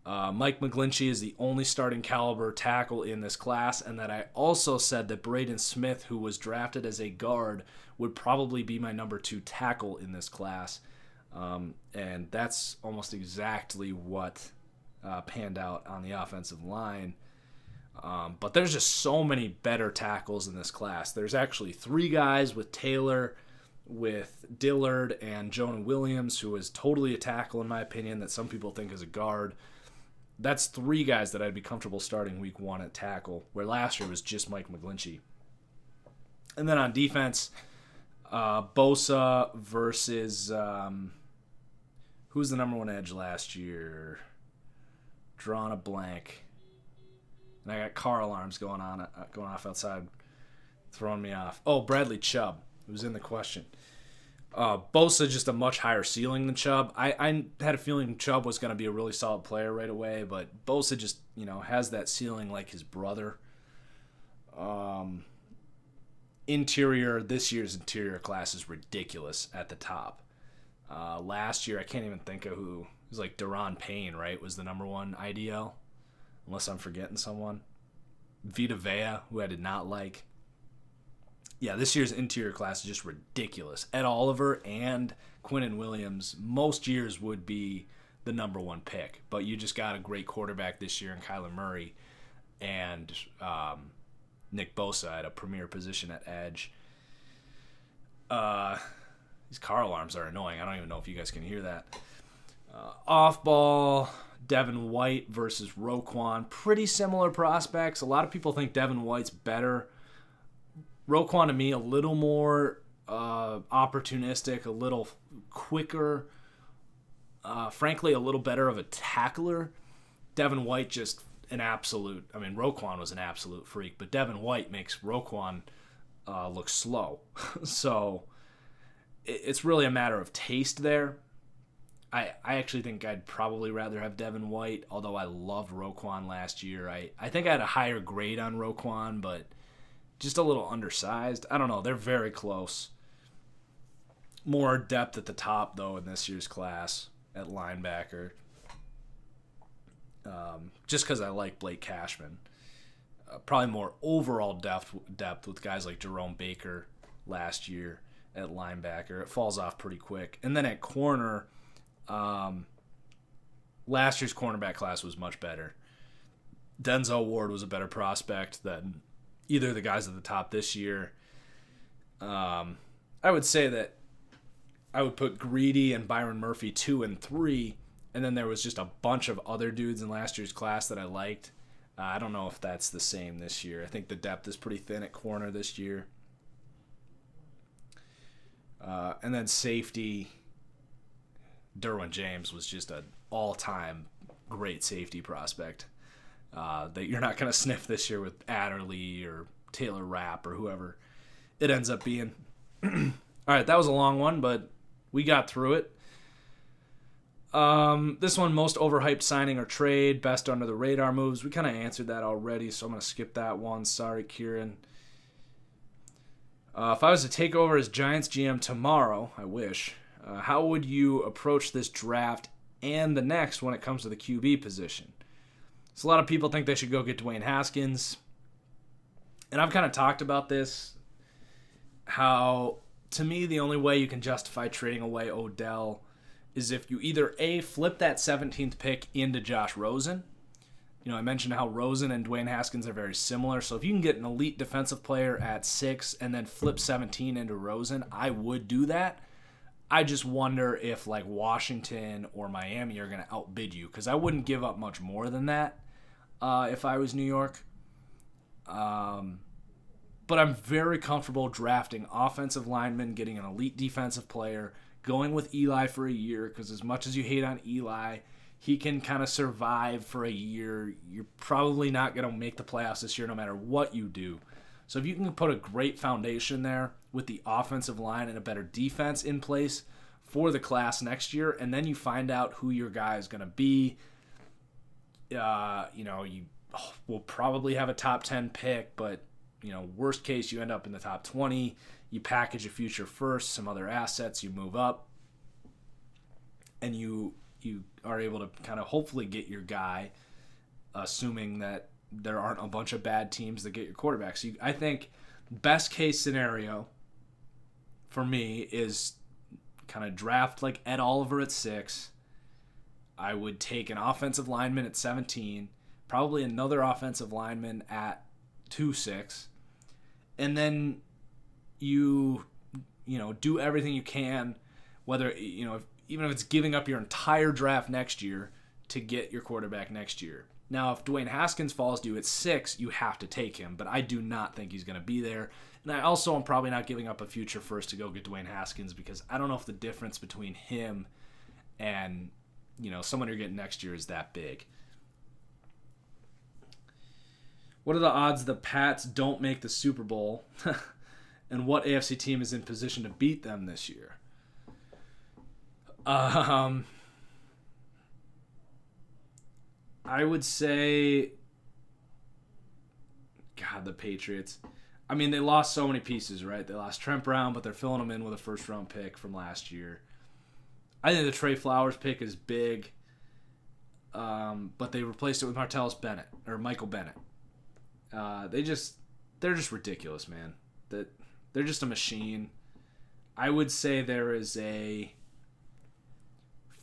Mike McGlinchey is the only starting caliber tackle in this class, and that I also said that Braden Smith, who was drafted as a guard, would probably be my number 2 tackle in this class. And that's almost exactly what panned out on the offensive line. But there's just so many better tackles in this class. There's actually 3 guys with Taylor, with Dillard, and Jonah Williams, who is totally a tackle in my opinion, that some people think is a guard. That's 3 guys that I'd be comfortable starting week 1 at tackle, where last year was just Mike McGlinchey. And then on defense, Bosa versus who's the number 1 edge last year? Drawing a blank. And I got car alarms going off outside, throwing me off. Oh, Bradley Chubb. It was in the question. Bosa just a much higher ceiling than Chubb. I had a feeling Chubb was going to be a really solid player right away, but Bosa just, has that ceiling like his brother. This year's interior class is ridiculous at the top. Last year, I can't even think of who. It was like Daron Payne, right, was the number 1 IDL, unless I'm forgetting someone. Vita Vea, who I did not like. Yeah, this year's interior class is just ridiculous. Ed Oliver and Quinnen Williams most years would be the number 1 pick, but you just got a great quarterback this year in Kyler Murray and Nick Bosa at a premier position at edge. These car alarms are annoying. I don't even know if you guys can hear that. Off ball, Devin White versus Roquan. Pretty similar prospects. A lot of people think Devin White's better. Roquan, to me, a little more opportunistic, a little quicker, frankly, a little better of a tackler. Devin White just an absolute. I mean, Roquan was an absolute freak, but Devin White makes Roquan look slow. So it's really a matter of taste there. I actually think I'd probably rather have Devin White, although I loved Roquan last year. I think I had a higher grade on Roquan, but just a little undersized. I don't know. They're very close. More depth at the top, though, in this year's class at linebacker. Just because I like Blake Cashman. Probably more overall depth with guys like Jerome Baker last year at linebacker. It falls off pretty quick. And then at corner, last year's cornerback class was much better. Denzel Ward was a better prospect than either of the guys at the top this year. I would say that I would put Greedy and Byron Murphy 2 and 3, and then there was just a bunch of other dudes in last year's class that I liked. I don't know if that's the same this year. I think the depth is pretty thin at corner this year. And then safety, Derwin James was just an all-time great safety prospect that you're not going to sniff this year with Adderley or Taylor Rapp or whoever it ends up being. All right, that was a long one, but we got through it. This one, most overhyped signing or trade, best under the radar moves. We kind of answered that already, so I'm going to skip that one. Sorry, Kieran. If I was to take over as Giants GM tomorrow, I wish, how would you approach this draft and the next when it comes to the QB position? So a lot of people think they should go get Dwayne Haskins. And I've kind of talked about this, how to me the only way you can justify trading away Odell is if you either A, flip that 17th pick into Josh Rosen. You know, I mentioned how Rosen and Dwayne Haskins are very similar. So if you can get an elite defensive player at 6 and then flip 17 into Rosen, I would do that. I just wonder if like Washington or Miami are going to outbid you, because I wouldn't give up much more than that if I was New York. But I'm very comfortable drafting offensive linemen, getting an elite defensive player, going with Eli for a year, because as much as you hate on Eli, he can kind of survive for a year. You're probably not going to make the playoffs this year no matter what you do. So if you can put a great foundation there with the offensive line and a better defense in place for the class next year, and then you find out who your guy is going to be, you will probably have a top 10 pick, but worst case, you end up in the top 20. You package a future first, some other assets, you move up, and you are able to kind of hopefully get your guy, assuming that there aren't a bunch of bad teams that get your quarterback. So I think best case scenario for me is kind of draft like Ed Oliver at 6. I would take an offensive lineman at 17, probably another offensive lineman at 2-6, and then you do everything you can, whether even if it's giving up your entire draft next year to get your quarterback next year. Now, if Dwayne Haskins falls to you at 6, you have to take him, but I do not think he's going to be there. And I also am probably not giving up a future first to go get Dwayne Haskins, because I don't know if the difference between him and someone you're getting next year is that big. What are the odds the Pats don't make the Super Bowl? And what AFC team is in position to beat them this year? I would say, the Patriots. I mean, they lost so many pieces, right? They lost Trent Brown, but they're filling them in with a first-round pick from last year. I think the Trey Flowers pick is big, but they replaced it with Michael Bennett. They're just ridiculous, man. They're just a machine. I would say there is a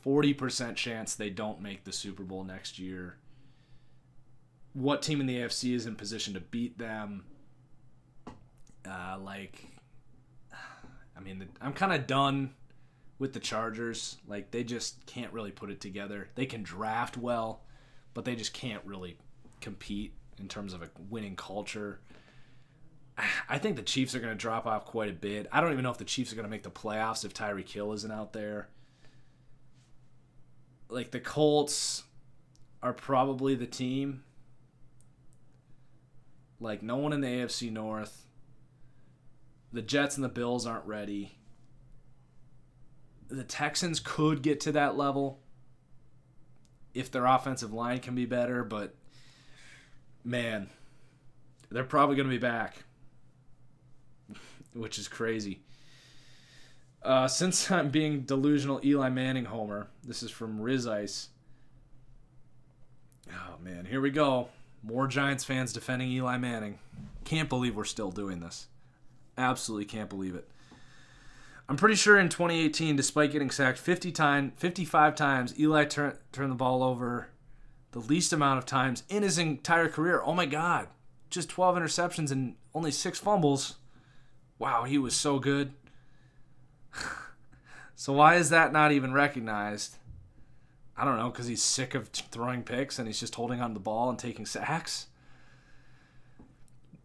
40% chance they don't make the Super Bowl next year. What team in the AFC is in position to beat them? I'm kind of done with the Chargers. Like, they just can't really put it together. They can draft well, but they just can't really compete in terms of a winning culture. I think the Chiefs are going to drop off quite a bit. I don't even know if the Chiefs are going to make the playoffs if Tyreek Hill isn't out there. Like, the Colts are probably the team. Like, no one in the AFC North. The Jets and the Bills aren't ready. The Texans could get to that level if their offensive line can be better, but, man, they're probably going to be back, which is crazy. Since I'm being delusional Eli Manning homer, this is from Riz Ice. Oh, man, here we go. More Giants fans defending Eli Manning. Can't believe we're still doing this. Absolutely can't believe it. I'm pretty sure in 2018, despite getting sacked 55 times, Eli turned the ball over the least amount of times in his entire career. Oh, my God. Just 12 interceptions and only 6 fumbles. Wow, he was so good. So why is that not even recognized? I don't know, because he's sick of throwing picks and he's just holding on to the ball and taking sacks.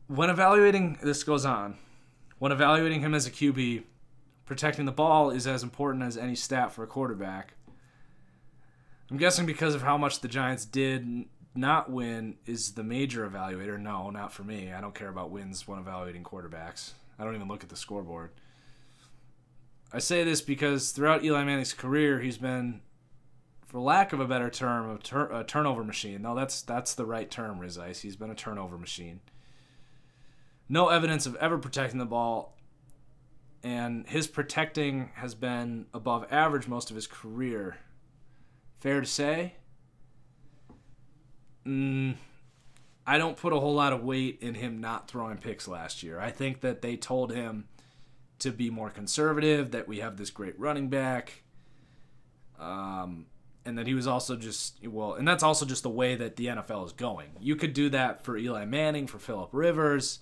When evaluating him as a QB, protecting the ball is as important as any stat for a quarterback. I'm guessing because of how much the Giants did not win is the major evaluator. No, not for me. I don't care about wins when evaluating quarterbacks. I don't even look at the scoreboard. I say this because throughout Eli Manning's career, he's been, for lack of a better term, a turnover machine. No, that's the right term, Riz Ice. He's been a turnover machine. No evidence of ever protecting the ball, and his protecting has been above average most of his career. Fair to say? I don't put a whole lot of weight in him not throwing picks last year. I think that they told him to be more conservative, that we have this great running back, and that he was also and that's also just the way that the NFL is going. You could do that for Eli Manning, for Phillip Rivers,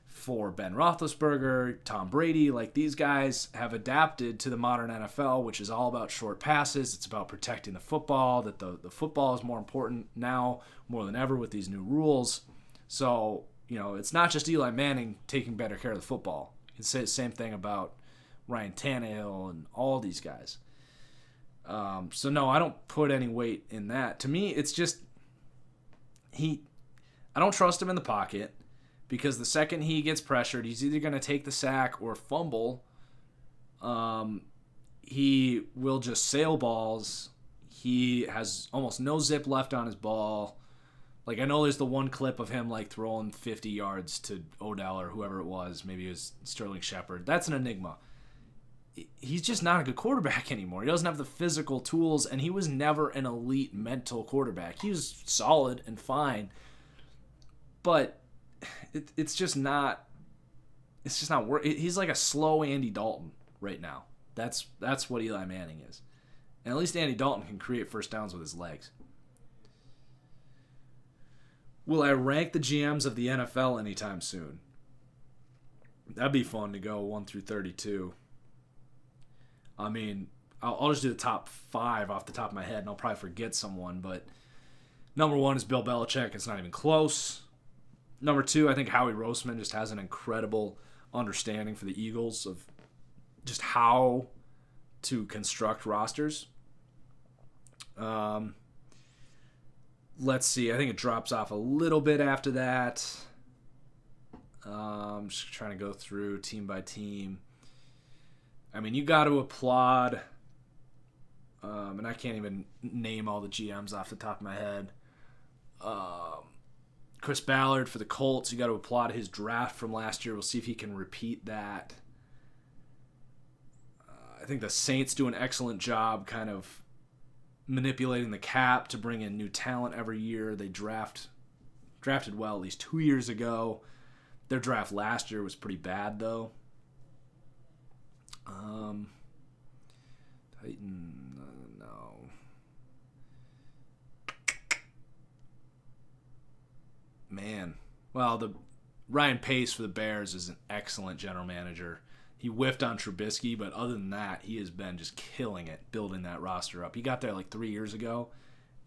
for Ben Roethlisberger, Tom Brady. Like, these guys have adapted to the modern NFL, which is all about short passes. It's about protecting the football, that the football is more important now more than ever with these new rules. So, it's not just Eli Manning taking better care of the football. You can say the same thing about Ryan Tannehill and all these guys. So, no, I don't put any weight in that. To me, it's just I don't trust him in the pocket. Because the second he gets pressured, he's either going to take the sack or fumble. He will just sail balls. He has almost no zip left on his ball. Like, I know there's the one clip of him, like, throwing 50 yards to Odell or whoever it was. Maybe it was Sterling Shepard. That's an enigma. He's just not a good quarterback anymore. He doesn't have the physical tools, and he was never an elite mental quarterback. He was solid and fine. But it's just not work. He's like a slow Andy Dalton right now. That's what Eli Manning is. And at least Andy Dalton can create first downs with his legs. Will I rank the GMs of the NFL anytime soon? That'd be fun to go 1 through 32. I mean, I'll just do the top 5 off the top of my head, and I'll probably forget someone, but number 1 is Bill Belichick. It's not even close. Number 2, I think Howie Roseman just has an incredible understanding for the Eagles of just how to construct rosters. Let's see. I think it drops off a little bit after that. I'm just trying to go through team by team. I mean, you got to applaud, and I can't even name all the GMs off the top of my head. Chris Ballard for the Colts, you got to applaud his draft from last year. We'll see if he can repeat that. I think the Saints do an excellent job kind of manipulating the cap to bring in new talent every year. They drafted well at least 2 years ago. Their draft last year was pretty bad, though. Titan, no. Man. Well, the Ryan Pace for the Bears is an excellent general manager. He whiffed on Trubisky, but other than that, he has been just killing it, building that roster up. He got there like 3 years ago,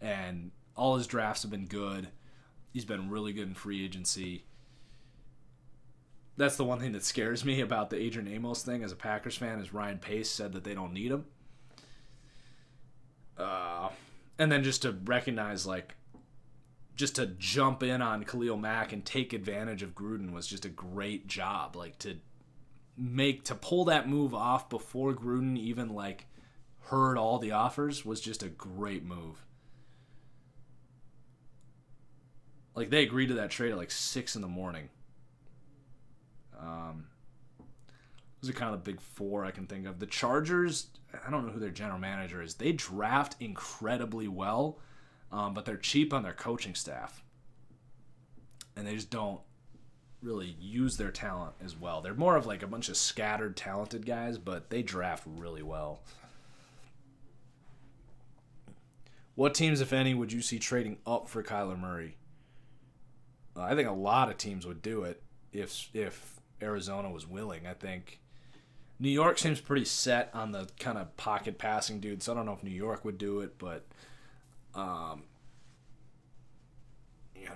and all his drafts have been good. He's been really good in free agency. That's the one thing that scares me about the Adrian Amos thing as a Packers fan is Ryan Pace said that they don't need him. And then just to recognize, like, just to jump in on Khalil Mack and take advantage of Gruden was just a great job. Like to pull that move off before Gruden even like heard all the offers was just a great move. Like they agreed to that trade at like 6 a.m. Those are kind of the big four I can think of. The Chargers, I don't know who their general manager is. They draft incredibly well, but they're cheap on their coaching staff. And they just don't really use their talent as well. They're more of like a bunch of scattered, talented guys, but they draft really well. What teams, if any, would you see trading up for Kyler Murray? I think a lot of teams would do it if Arizona was willing. I think New York seems pretty set on the kind of pocket passing dude, so I don't know if New York would do it, but I'm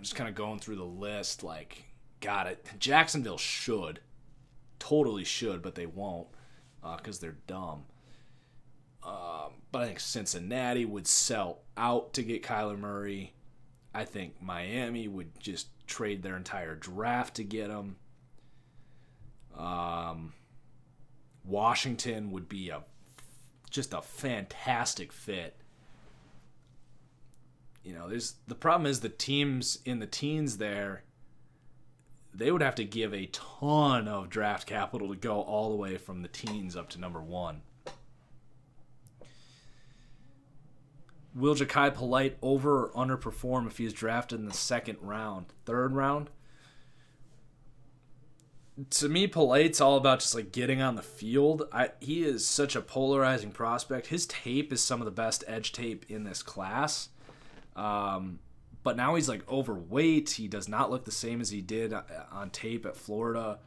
just kind of going through the list, like, got it. Jacksonville should, totally should, but they won't because they're dumb. But I think Cincinnati would sell out to get Kyler Murray. I think Miami would just trade their entire draft to get him. Washington would be just a fantastic fit. The problem is the teams in the teens there, they would have to give a ton of draft capital to go all the way from the teens up to number 1. Will Ja'Kai Polite over or underperform if he's drafted in the 2nd round, 3rd round? To me, Polite's all about just like getting on the field. He is such a polarizing prospect. His tape is some of the best edge tape in this class. But now he's like overweight. He does not look the same as he did on tape at Florida.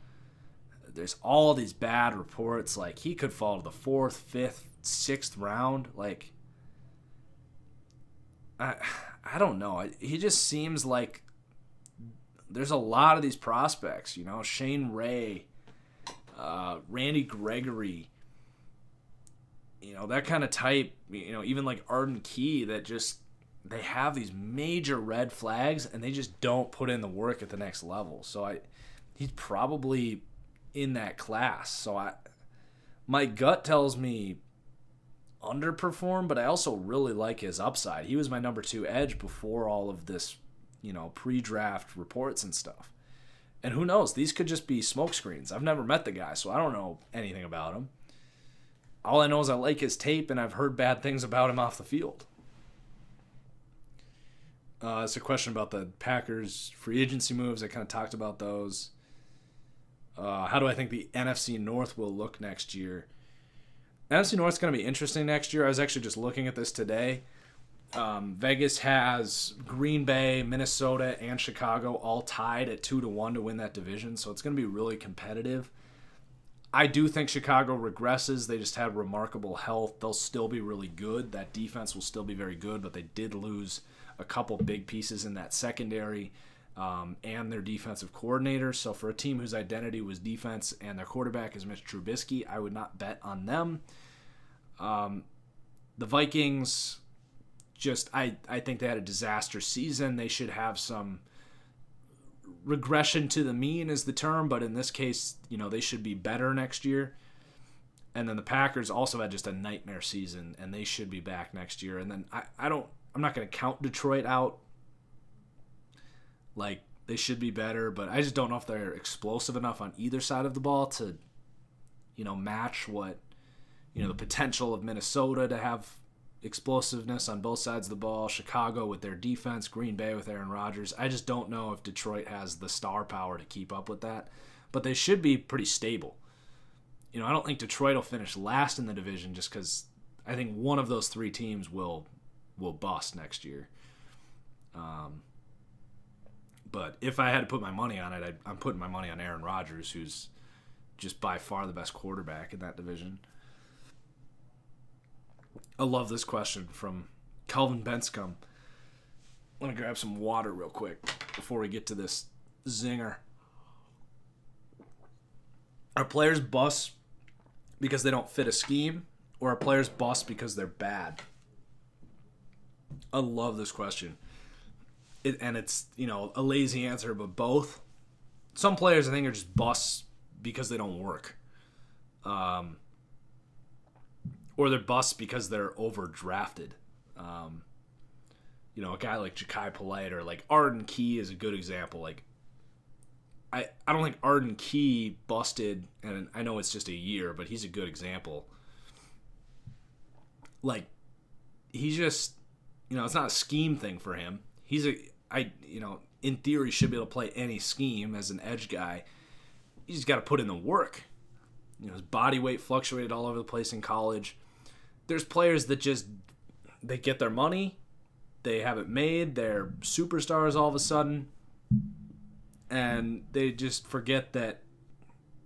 There's all these bad reports. Like he could fall to the 4th, 5th, 6th round. Like I don't know. He just seems like there's a lot of these prospects, Shane Ray, Randy Gregory, that kind of type, even like Arden Key that just, they have these major red flags and they just don't put in the work at the next level. So he's probably in that class. So my gut tells me underperform, but I also really like his upside. He was my number 2 edge before all of this, pre-draft reports and stuff. And who knows? These could just be smoke screens. I've never met the guy, so I don't know anything about him. All I know is I like his tape, and I've heard bad things about him off the field. It's a question about the Packers free agency moves. I kind of talked about those. How do I think the NFC North will look next year? NFC North's going to be interesting next year. I was actually just looking at this today. Vegas has Green Bay, Minnesota, and Chicago all tied at 2-1 to win that division, so it's going to be really competitive. I do think Chicago regresses. They just have remarkable health. They'll still be really good. That defense will still be very good, but they did lose a couple big pieces in that secondary and their defensive coordinator. So for a team whose identity was defense and their quarterback is Mitch Trubisky, I would not bet on them. The Vikings, I think they had a disaster season. They should have some regression to the mean is the term, but in this case, they should be better next year. And then the Packers also had just a nightmare season, and they should be back next year. And then I'm not going to count Detroit out. Like, they should be better, but I just don't know if they're explosive enough on either side of the ball to, match what, the potential of Minnesota to have explosiveness on both sides of the ball, Chicago with their defense, Green Bay with Aaron Rodgers. I just don't know if Detroit has the star power to keep up with that, but they should be pretty stable. I don't think Detroit will finish last in the division just because I think one of those 3 teams will bust next year. But if I had to put my money on it, I'm putting my money on Aaron Rodgers, who's just by far the best quarterback in that division. I love this question from Calvin Benscombe. Let me grab some water real quick before we get to this zinger. Are players bust because they don't fit a scheme, or are players bust because they're bad? I love this question. and it's, a lazy answer, but both. Some players I think are just busts because they don't work. Or they're busts because they're overdrafted. A guy like Ja'Kai Polite or like Arden Key is a good example. Like, I don't think Arden Key busted, and I know it's just a year, but he's a good example. Like, he's just, it's not a scheme thing for him. In theory, should be able to play any scheme as an edge guy. He's just got to put in the work. His body weight fluctuated all over the place in college. There's players that just, they get their money, they have it made, they're superstars all of a sudden, and they just forget that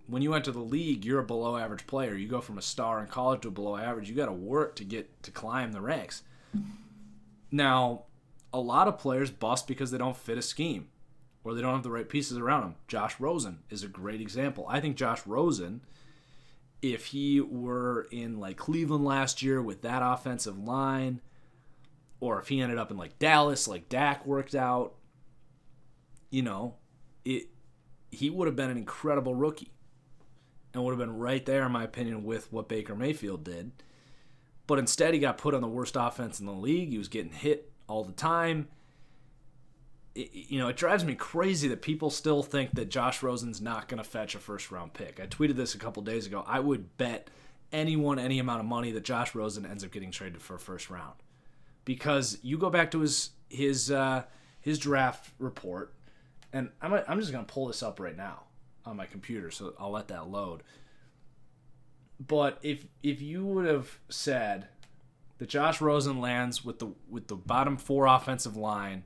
when you enter the league, you're a below average player. You go from a star in college to a below average. You got to work to climb the ranks. Now, a lot of players bust because they don't fit a scheme or they don't have the right pieces around them. Josh Rosen is a great example. I think Josh Rosen, if he were in like Cleveland last year with that offensive line, or if he ended up in like Dallas, like Dak worked out, he would have been an incredible rookie and would have been right there, in my opinion, with what Baker Mayfield did. But instead, he got put on the worst offense in the league. He was getting hit all the time. It drives me crazy that people still think that Josh Rosen's not going to fetch a first-round pick. I tweeted this a couple days ago. I would bet anyone any amount of money that Josh Rosen ends up getting traded for a first round. Because you go back to his draft report, and I'm just going to pull this up right now on my computer, so I'll let that load. But if you would have said that Josh Rosen lands with the bottom 4 offensive line,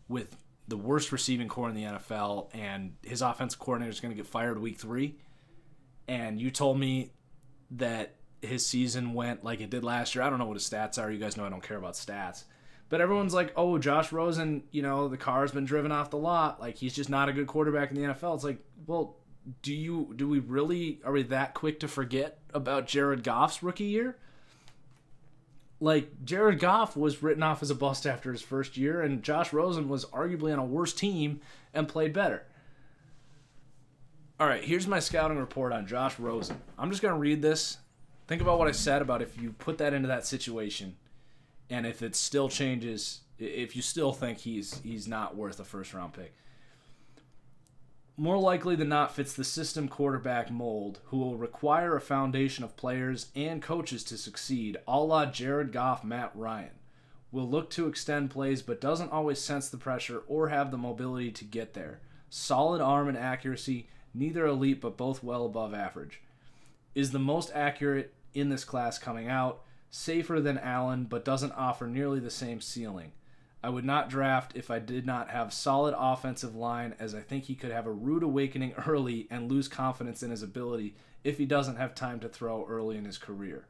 with the worst receiving core in the NFL, and his offensive coordinator is going to get fired week 3, and you told me that his season went like it did last year. I don't know what his stats are. You guys know I don't care about stats. But everyone's like, oh, Josh Rosen, the car's been driven off the lot. Like, he's just not a good quarterback in the NFL. It's like, well, are we that quick to forget about Jared Goff's rookie year? Like, Jared Goff was written off as a bust after his first year, and Josh Rosen was arguably on a worse team and played better. All right, here's my scouting report on Josh Rosen. I'm just going to read this. Think about what I said about if you put that into that situation, and if it still changes, if you still think he's not worth a first-round pick. More likely than not fits the system quarterback mold who will require a foundation of players and coaches to succeed, a la Jared Goff, Matt Ryan. Will look to extend plays but doesn't always sense the pressure or have the mobility to get there. Solid arm and accuracy, neither elite but both well above average. Is the most accurate in this class coming out, safer than Allen but doesn't offer nearly the same ceiling. I would not draft if I did not have solid offensive line, as I think he could have a rude awakening early and lose confidence in his ability if he doesn't have time to throw early in his career.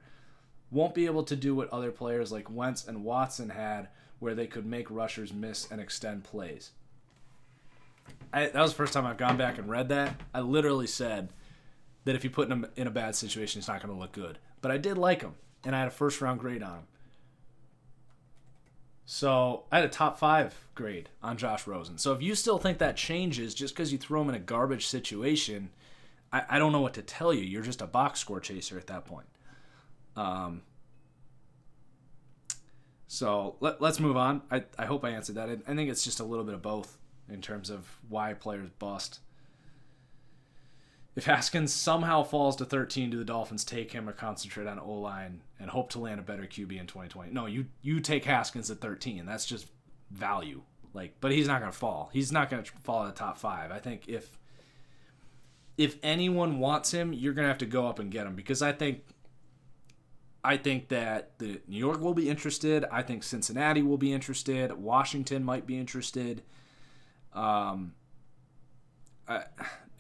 Won't be able to do what other players like Wentz and Watson had, where they could make rushers miss and extend plays. That was the first time I've gone back and read that. I literally said that if you put him in a bad situation, it's not going to look good. But I did like him, and I had a first-round grade on him. So I had a top 5 grade on Josh Rosen. So if you still think that changes just because you throw him in a garbage situation, I don't know what to tell you. You're just a box score chaser at that point. So let's move on. I hope I answered that. I think it's just a little bit of both in terms of why players bust. If Haskins somehow falls to 13, do the Dolphins take him or concentrate on O-line and hope to land a better QB in 2020? No, you take Haskins at 13. That's just value. But he's not going to fall. He's not going to fall in the top 5. I think if anyone wants him, you're going to have to go up and get him, because I think that the New York will be interested. I think Cincinnati will be interested. Washington might be interested.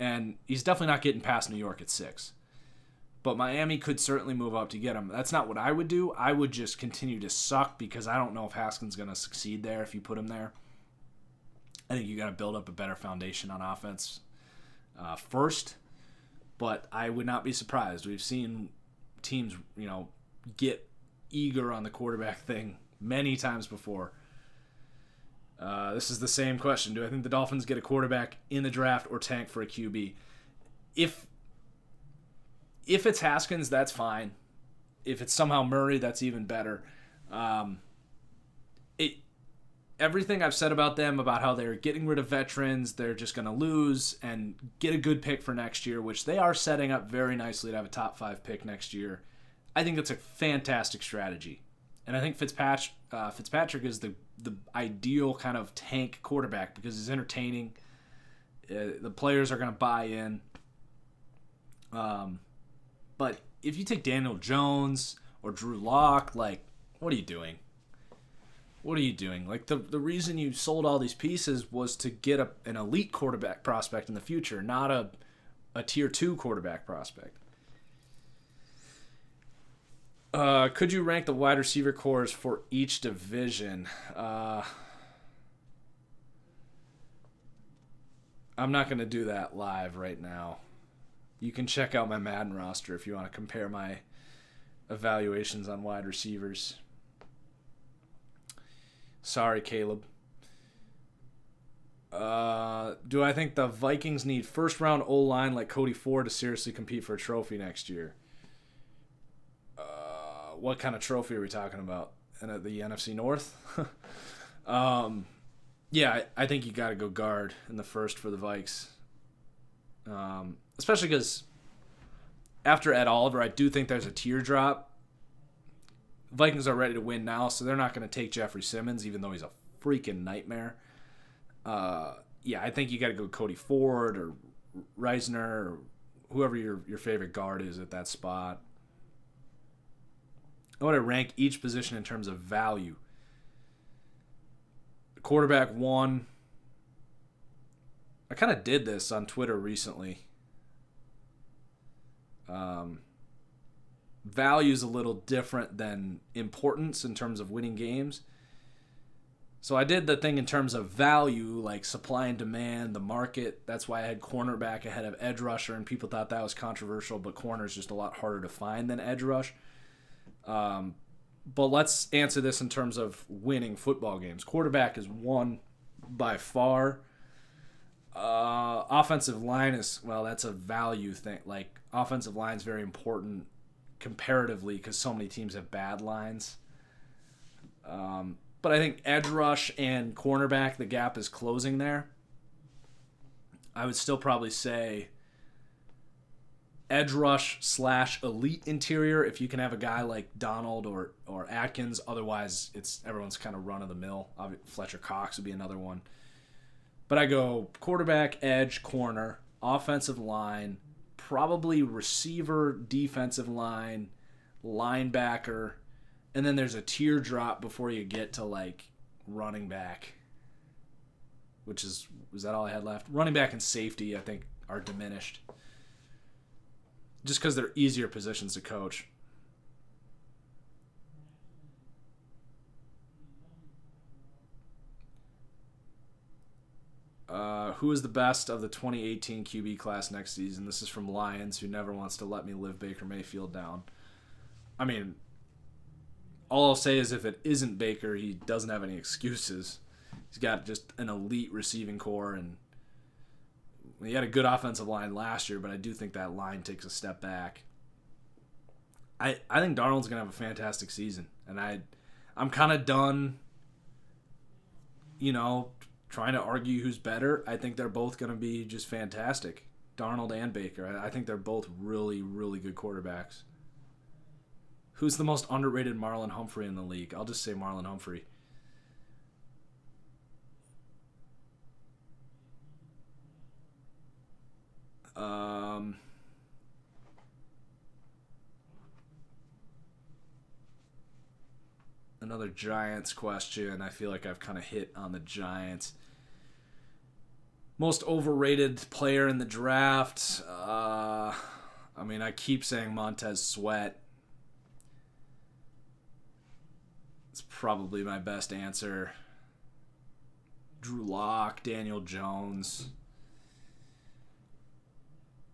And he's definitely not getting past New York at 6. But Miami could certainly move up to get him. That's not what I would do. I would just continue to suck, because I don't know if Haskins is going to succeed there if you put him there. I think you got to build up a better foundation on offense first. But I would not be surprised. We've seen teams, get eager on the quarterback thing many times before. This is the same question. Do I think the Dolphins get a quarterback in the draft or tank for a QB? If it's Haskins, that's fine. If it's somehow Murray, that's even better. Everything I've said about them, about how they're getting rid of veterans, they're just going to lose and get a good pick for next year, which they are setting up very nicely to have a top 5 pick next year. I think it's a fantastic strategy. And I think Fitzpatrick is the ideal kind of tank quarterback because he's entertaining. The players are going to buy in. But if you take Daniel Jones or Drew Lock, like, what are you doing? What are you doing? Like, the reason you sold all these pieces was to get an elite quarterback prospect in the future, not a tier 2 quarterback prospect. Could you rank the wide receiver cores for each division? I'm not going to do that live right now. You can check out my Madden roster if you want to compare my evaluations on wide receivers. Sorry, Caleb. Do I think the Vikings need first-round O-line like Cody Ford to seriously compete for a trophy next year? What kind of trophy are we talking about? And the NFC North? Yeah, I think you got to go guard in the first for the Vikes. Especially because after Ed Oliver, I do think there's a teardrop. Vikings are ready to win now, so they're not going to take Jeffrey Simmons, even though he's a freaking nightmare. Yeah, I think you got to go Cody Ford or Reisner or whoever your favorite guard is at that spot. I want to rank each position in terms of value. Quarterback 1. I kind of did this on Twitter recently. Value is a little different than importance in terms of winning games. So I did the thing in terms of value, like supply and demand, the market. That's why I had cornerback ahead of edge rusher, and people thought that was controversial, but corner is just a lot harder to find than edge rush. But let's answer this in terms of winning football games. Quarterback is 1 by far. Offensive line is, well, that's a value thing. Like, offensive line is very important comparatively because so many teams have bad lines. But I think edge rush and cornerback, the gap is closing there. I would still probably say edge rush / elite interior if you can have a guy like Donald or Atkins. Otherwise, everyone's kind of run-of-the-mill. Fletcher Cox would be another one. But I go quarterback, edge, corner, offensive line, probably receiver, defensive line, linebacker, and then there's a teardrop before you get to, like, running back, was that all I had left? Running back and safety, I think, are diminished. Just because they're easier positions to coach. Who is the best of the 2018 QB class next season? This is from Lions, who never wants to let me live Baker Mayfield down. I mean, all I'll say is if it isn't Baker, he doesn't have any excuses. He's got just an elite receiving core, and he had a good offensive line last year, but I do think that line takes a step back. I think Darnold's going to have a fantastic season, and I'm kind of done, trying to argue who's better. I think they're both going to be just fantastic, Darnold and Baker. I think they're both really, really good quarterbacks. Who's the most underrated Marlon Humphrey in the league? I'll just say Marlon Humphrey. Another Giants question. I feel like I've kind of hit on the Giants. Most overrated player in the draft. I keep saying Montez Sweat. It's probably my best answer. Drew Lock, Daniel Jones.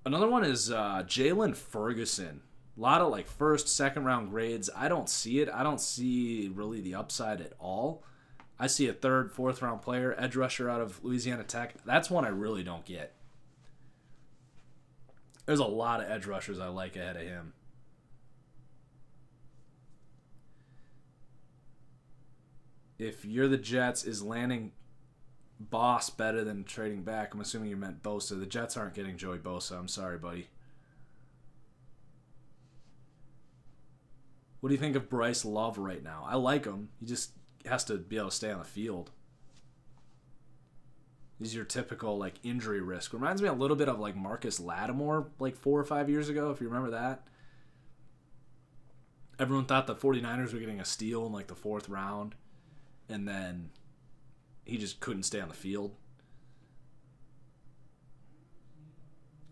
Another one is Jalen Ferguson. A lot of first, second round grades. I don't see it. I don't see really the upside at all. I see a third, fourth round player, edge rusher out of Louisiana Tech. That's one I really don't get. There's a lot of edge rushers I like ahead of him. If you're the Jets, is landing Boss better than trading back? I'm assuming you meant Bosa. The Jets aren't getting Joey Bosa. I'm sorry, buddy. What do you think of Bryce Love right now? I like him. He just has to be able to stay on the field. He's your typical like injury risk. Reminds me a little bit of like Marcus Lattimore like 4 or 5 years ago, if you remember that. Everyone thought the 49ers were getting a steal in like the 4th round, and then he just couldn't stay on the field.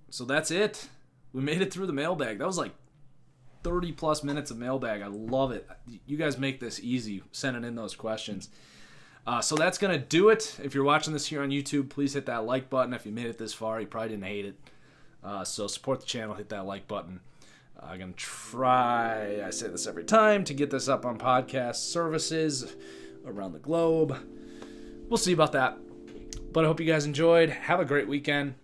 So that's it. We made it through the mailbag. That was like 30 plus minutes of mailbag. I love it. You guys make this easy, sending in those questions. So that's going to do it. If you're watching this here on YouTube, please hit that like button. If you made it this far, you probably didn't hate it. So support the channel, hit that like button. I'm going to try, I say this every time, to get this up on podcast services around the globe. We'll see about that. But I hope you guys enjoyed. Have a great weekend.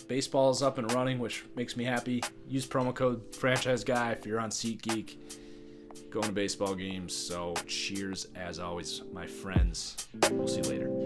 Baseball is up and running, which makes me happy. Use promo code FranchiseGuy if you're on SeatGeek. Going to baseball games. So cheers as always, my friends. We'll see you later.